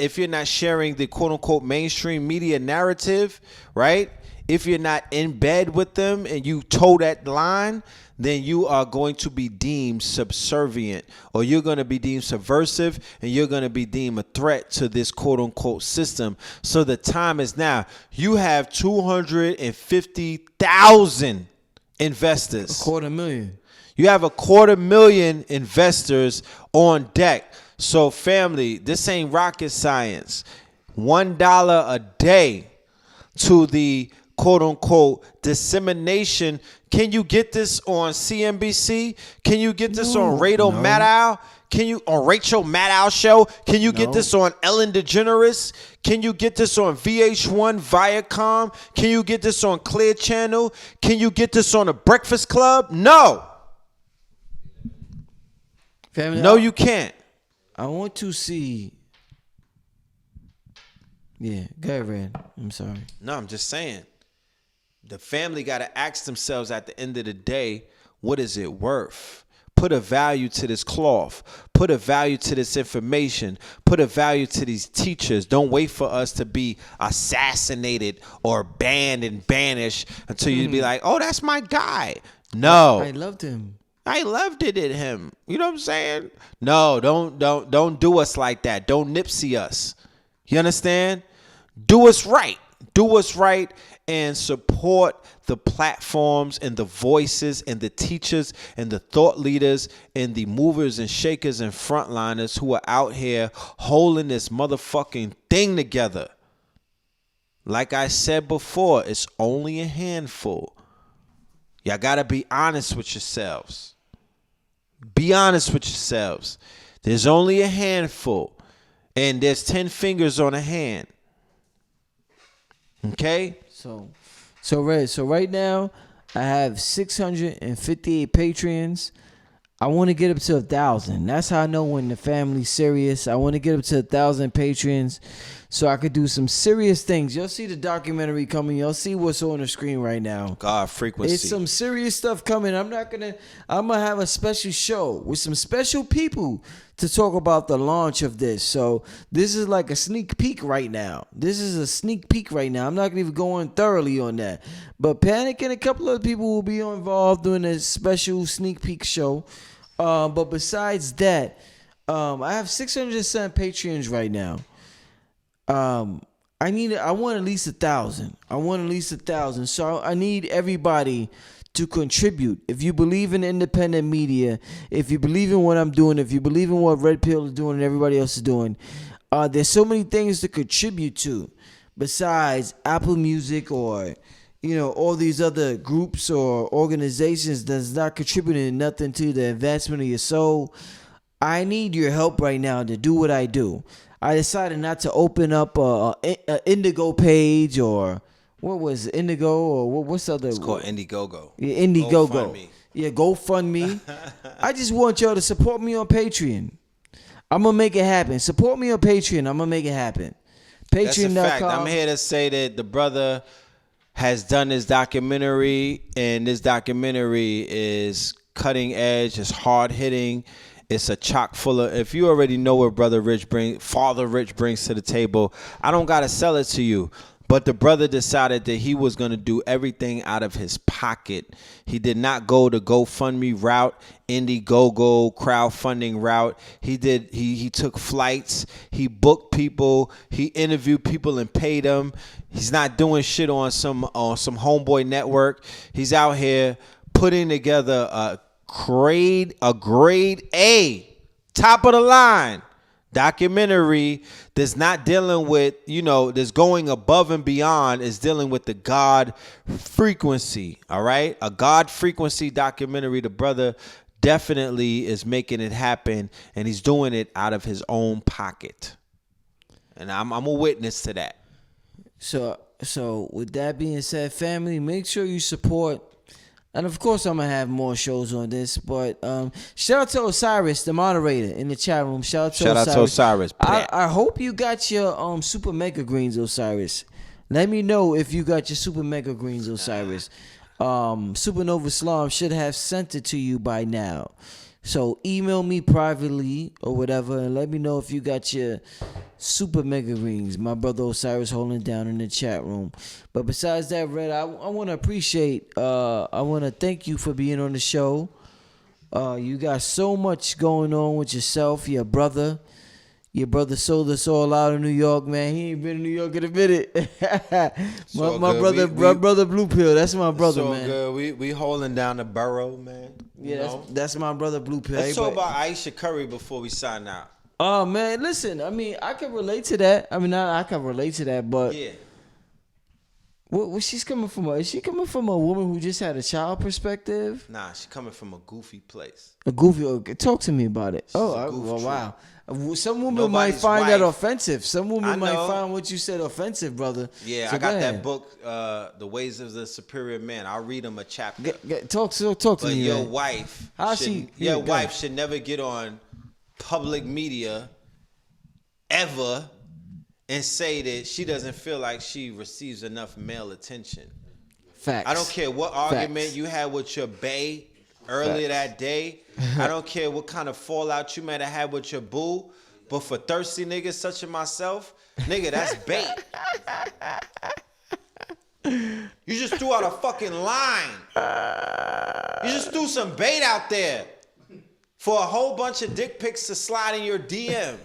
Speaker 2: sharing the quote unquote mainstream media narrative, right? If you're not in bed with them and you toe that line, then you are going to be deemed subservient, or you're going to be deemed subversive, and you're going to be deemed a threat to this quote unquote system. So the time is now. You have 250,000 investors.
Speaker 1: 250,000.
Speaker 2: You have 250,000 investors on deck. So family, this ain't rocket science. $1 a day to the quote unquote dissemination. Can you get this on CNBC? Can you get this on Rachel Maddow? Can you on Rachel Maddow show? Can you get this on Ellen DeGeneres? Can you get this on VH1 Viacom? Can you get this on Clear Channel? Can you get this on The Breakfast Club? No.
Speaker 1: Family,
Speaker 2: no, you can't.
Speaker 1: I want to see. Yeah, go ahead, Red. I'm sorry.
Speaker 2: No, I'm just saying. The family got to ask themselves at the end of the day, what is it worth? Put a value to this cloth. Put a value to this information. Put a value to these teachers. Don't wait for us to be assassinated or banned and banished until you be like, oh, that's my guy. No.
Speaker 1: I loved him.
Speaker 2: I loved it in him. You know what I'm saying? No, don't do us like that. Don't Nipsey us. You understand? Do us right. Do us right and support the platforms and the voices and the teachers and the thought leaders and the movers and shakers and frontliners who are out here holding this motherfucking thing together. Like I said before, it's only a handful. Y'all got to be honest with yourselves. Be honest with yourselves. There's only a handful, and there's 10 fingers on a hand. Okay?
Speaker 1: So Red, so right now I have 658 Patreons. I want to get up to 1,000. That's how I know when the family's serious. I want to get up to 1,000 Patreons so I could do some serious things. You'll see the documentary coming. You'll see what's on the screen right now.
Speaker 2: God, frequency.
Speaker 1: It's some serious stuff coming. I'm gonna have a special show with some special people to talk about the launch of this. So this is like a sneak peek right now. I'm not gonna even go in thoroughly on that. But Panic and a couple other people will be involved doing a special sneak peek show. But besides that, I have 607 Patreons right now. I want at least 1,000. So I need everybody to contribute. If you believe in independent media, if you believe in what I'm doing, if you believe in what Red Pill is doing and everybody else is doing, there's so many things to contribute to besides Apple Music or, you know, all these other groups or organizations that's not contributing nothing to the advancement of your soul. I need your help right now to do what I do. I decided not to open up a Indigo page or what was it, Indigo or what's the other?
Speaker 2: It's called Indiegogo.
Speaker 1: Yeah, Indiegogo. Yeah, GoFundMe. I just want y'all to support me on Patreon. I'm gonna make it happen. Support me on Patreon. I'm gonna make it happen.
Speaker 2: That's a fact. I'm
Speaker 1: Patreon.com.
Speaker 2: here to say that the brother has done this documentary, and this documentary is cutting edge, it's hard hitting, it's a chock full of. If you already know what Father Rich brings to the table, I don't gotta sell it to you. But the brother decided that he was going to do everything out of his pocket. He did not go the GoFundMe route, Indiegogo crowdfunding route. He took flights. He booked people. He interviewed people and paid them. He's not doing shit on some homeboy network. He's out here putting together a grade A, top of the line documentary that's not dealing with, that's going above and beyond, is dealing with the God frequency, all right? A God frequency documentary. The brother definitely is making it happen, and he's doing it out of his own pocket. And I'm a witness to that.
Speaker 1: So with that being said, family, make sure you support. And of course, I'm gonna have more shows on this, but shout out to Osiris, the moderator in the chat room. Shout out to Osiris. I hope you got your super mega greens, Osiris. Let me know if you got your super mega greens, Osiris. Supernova Islam should have sent it to you by now. So email me privately or whatever, and let me know if you got your super mega greens. My brother Osiris holding down in the chat room. But besides that, Red, I want to I want to thank you for being on the show. You got so much going on with yourself, your brother. Your brother sold us all out in New York, man. He ain't been in New York in a minute. my brother Blue Pill. That's my brother,
Speaker 2: so
Speaker 1: man.
Speaker 2: Good. We holding down the borough, man.
Speaker 1: Yeah, that's my brother Blue Pill.
Speaker 2: Let's talk about Aisha Curry before we sign out.
Speaker 1: Oh man, listen. I mean, I can relate to that. I can relate to that, but
Speaker 2: yeah.
Speaker 1: What she's coming from? Is she coming from a woman who just had a child perspective?
Speaker 2: Nah, she's coming from a goofy place.
Speaker 1: A goofy. Talk to me about it. Wow. Some women might find that offensive. Some women might find what you said offensive, brother.
Speaker 2: Yeah, so I got that book, The Ways of the Superior Man. I'll read him a chapter.
Speaker 1: Talk to me.
Speaker 2: But your wife should never get on public media ever and say that she doesn't feel like she receives enough male attention.
Speaker 1: Facts.
Speaker 2: I don't care what argument you had with your bae earlier that day. I don't care what kind of fallout you might have had with your boo. But for thirsty niggas such as myself, nigga, that's bait. You just threw out a fucking line. You just threw some bait out there for a whole bunch of dick pics to slide in your DM.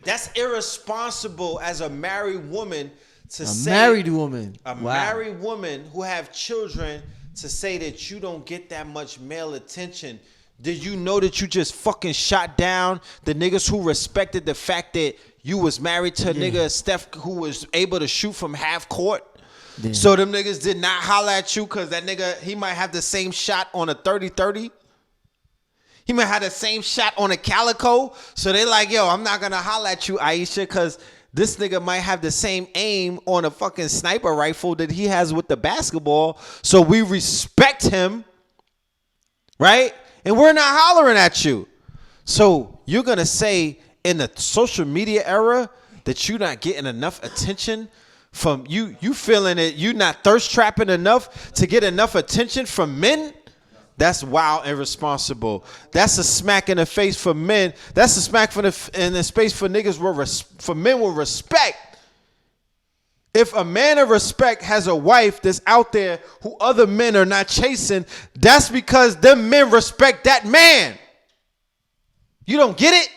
Speaker 2: That's irresponsible as a married woman to say.
Speaker 1: Married woman.
Speaker 2: Married woman who have children to say that you don't get that much male attention. Did you know that you just fucking shot down the niggas who respected the fact that you was married to a nigga, Steph, who was able to shoot from half court? Damn. So them niggas did not holler at you because that nigga, he might have the same shot on a 30-30. He might have the same shot on a Calico. So they like, yo, I'm not going to holler at you, Aisha, because this nigga might have the same aim on a fucking sniper rifle that he has with the basketball. So we respect him, right? And we're not hollering at you. So you're going to say in the social media era that you're not getting enough attention from you feeling it, you not thirst trapping enough to get enough attention from men? That's wild and irresponsible. That's a smack in the face for men. That's a smack in the space for niggas for men with respect. If a man of respect has a wife that's out there who other men are not chasing, that's because them men respect that man. You don't get it?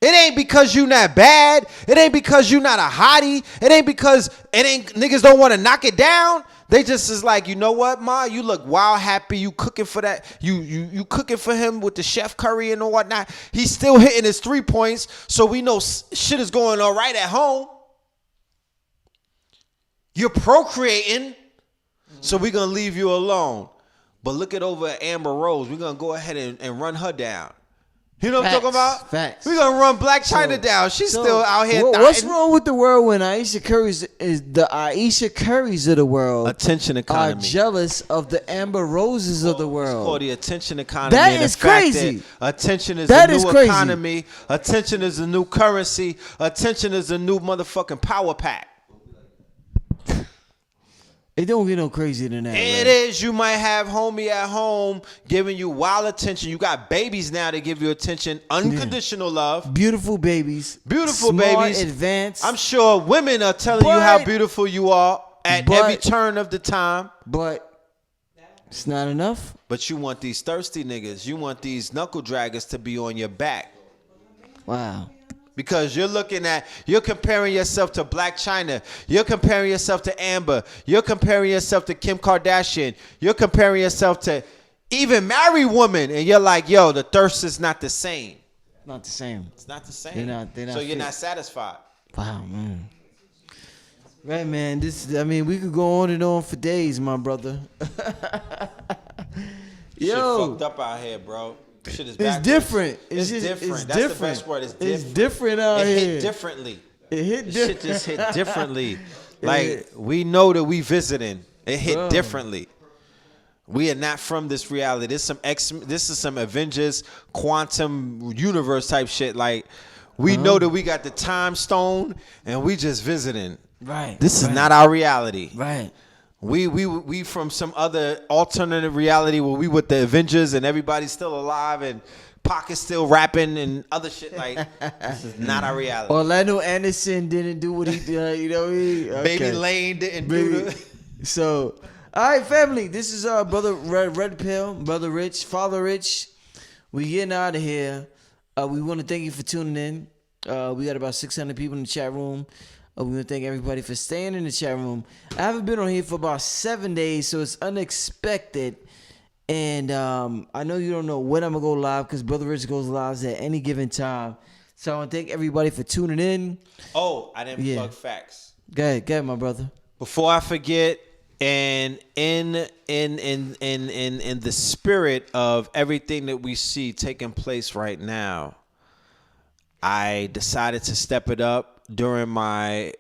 Speaker 2: It ain't because you not bad. It ain't because you not a hottie. It ain't because niggas don't want to knock it down. They just is like, you know what, Ma? You look wild happy. You cooking for that. You cooking for him with the chef curry and whatnot. He's still hitting his 3 points, so we know shit is going all right at home. You're procreating, so we're going to leave you alone. But look at over at Amber Rose. We're going to go ahead and run her down. You know what I'm talking about?
Speaker 1: Facts.
Speaker 2: We gonna run Black China down. She's still out here.
Speaker 1: What's wrong with the world when Aisha Currys of the world
Speaker 2: Attention economy
Speaker 1: are jealous of the Amber Roses of the world?
Speaker 2: It's called the attention economy.
Speaker 1: That
Speaker 2: and the
Speaker 1: is
Speaker 2: fact
Speaker 1: crazy.
Speaker 2: That attention is
Speaker 1: That
Speaker 2: a
Speaker 1: is
Speaker 2: new
Speaker 1: crazy.
Speaker 2: economy. Attention is a new currency. Attention is a new motherfucking power pack.
Speaker 1: It don't get no crazier than that.
Speaker 2: It is. You might have homie at home giving you wild attention. You got babies now that give you attention, unconditional love.
Speaker 1: Beautiful babies.
Speaker 2: Beautiful
Speaker 1: smart,
Speaker 2: babies.
Speaker 1: Advanced.
Speaker 2: I'm sure women are telling you how beautiful you are at every turn of the time.
Speaker 1: But it's not enough.
Speaker 2: But you want these thirsty niggas. You want these knuckle draggers to be on your back.
Speaker 1: Wow.
Speaker 2: Because you're comparing yourself to Black China. You're comparing yourself to Amber. You're comparing yourself to Kim Kardashian. You're comparing yourself to even married women. And you're like, yo, the thirst is not the same.
Speaker 1: Not the same.
Speaker 2: It's not the same.
Speaker 1: They're not
Speaker 2: so you're not satisfied.
Speaker 1: Wow, man. Right, man. We could go on and on for days, my brother.
Speaker 2: Shit fucked up out here, bro. Shit is
Speaker 1: it's different.
Speaker 2: It's different.
Speaker 1: It's
Speaker 2: That's
Speaker 1: different.
Speaker 2: the best word. It's different.
Speaker 1: It's different out here.
Speaker 2: It hit differently.
Speaker 1: It hit different.
Speaker 2: Shit just hit differently. Like, we know that we visiting. It hit differently. We are not from this reality. This is some Avengers quantum universe type shit. Like, we know that we got the time stone and we just visiting.
Speaker 1: Right.
Speaker 2: This is not our reality.
Speaker 1: Right.
Speaker 2: We from some other alternative reality where we with the Avengers and everybody's still alive and Pac is still rapping and other shit. Like, this is not our reality.
Speaker 1: Orlando Anderson didn't do what he did. You know what I mean? Okay.
Speaker 2: Baby Lane didn't do the.
Speaker 1: So, all right, family. This is our brother Red Pill, brother Rich, Father Rich. We getting out of here. We want to thank you for tuning in. We got about 600 people in the chat room. We want to thank everybody for staying in the chat room. I haven't been on here for about 7 days, so it's unexpected. And I know you don't know when I'm going to go live because Brother Rich goes live at any given time. So I want to thank everybody for tuning in.
Speaker 2: Oh, I didn't plug facts.
Speaker 1: Go ahead, my brother.
Speaker 2: Before I forget, and in the spirit of everything that we see taking place right now, I decided to step it up during my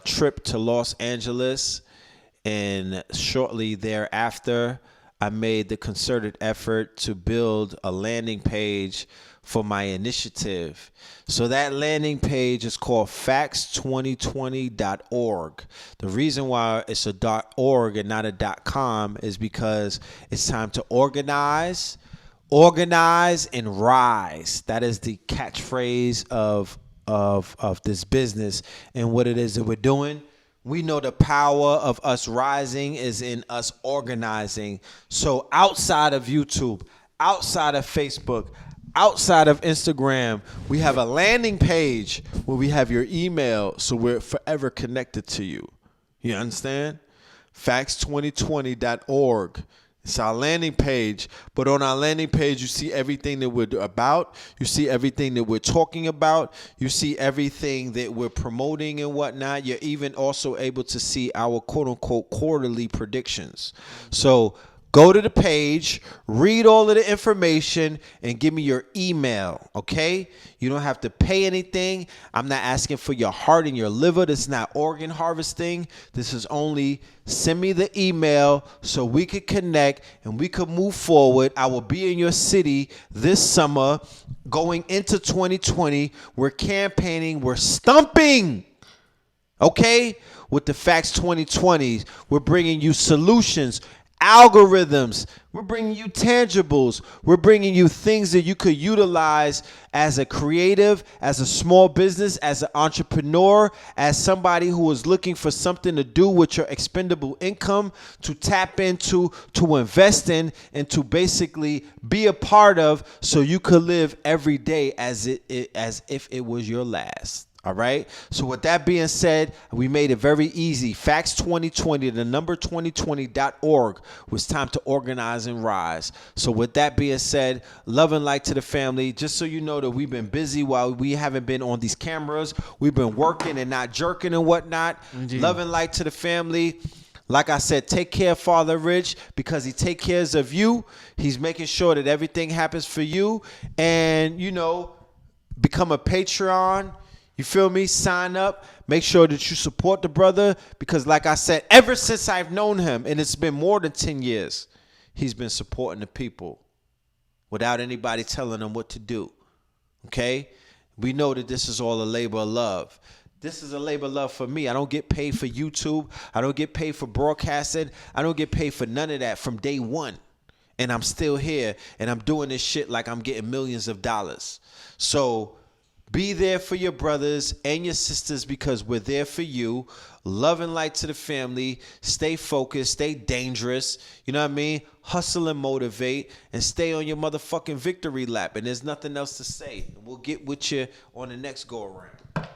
Speaker 2: trip to Los Angeles, and shortly thereafter, I made the concerted effort to build a landing page for my initiative. So that landing page is called facts2020.org. The reason why it's a .org and not a .com is because it's time to organize and rise. That is the catchphrase of this business and what it is that we're doing. We know the power of us rising is in us organizing. So outside of YouTube, outside of Facebook, outside of Instagram, we have a landing page where we have your email, so we're forever connected to you. You understand? Facts2020.org. It's our landing page, but on our landing page, you see everything that we're about. You see everything that we're talking about. You see everything that we're promoting and whatnot. You're even also able to see our quote-unquote quarterly predictions. So go to the page, read all of the information, and give me your email, okay? You don't have to pay anything. I'm not asking for your heart and your liver. This is not organ harvesting. This is only send me the email so we could connect and we could move forward. I will be in your city this summer going into 2020. We're campaigning. We're stumping, okay? With the Facts 2020s, we're bringing you solutions, algorithms. We're bringing you tangibles. We're bringing you things that you could utilize as a creative, as a small business, as an entrepreneur, as somebody who is looking for something to do with your expendable income, to tap into, to invest in, and to basically be a part of, so you could live every day as if it was your last. All right. So with that being said, we made it very easy. Facts 2020, the number 2020.org. Was time to organize and rise. So with that being said, love and light to the family. Just so you know that we've been busy while we haven't been on these cameras. We've been working and not jerking and whatnot. Indeed. Love and light to the family. Like I said, take care of Father Rich because he take cares of you. He's making sure that everything happens for you. And, you know, become a Patreon. You feel me? Sign up. Make sure that you support the brother because, like I said, ever since I've known him, and it's been more than 10 years, he's been supporting the people without anybody telling him what to do. Okay? We know that this is all a labor of love. This is a labor of love for me. I don't get paid for YouTube. I don't get paid for broadcasting. I don't get paid for none of that from day one. And I'm still here and I'm doing this shit like I'm getting millions of dollars. So be there for your brothers and your sisters because we're there for you. Love and light to the family. Stay focused. Stay dangerous. You know what I mean? Hustle and motivate and stay on your motherfucking victory lap. And there's nothing else to say. We'll get with you on the next go around.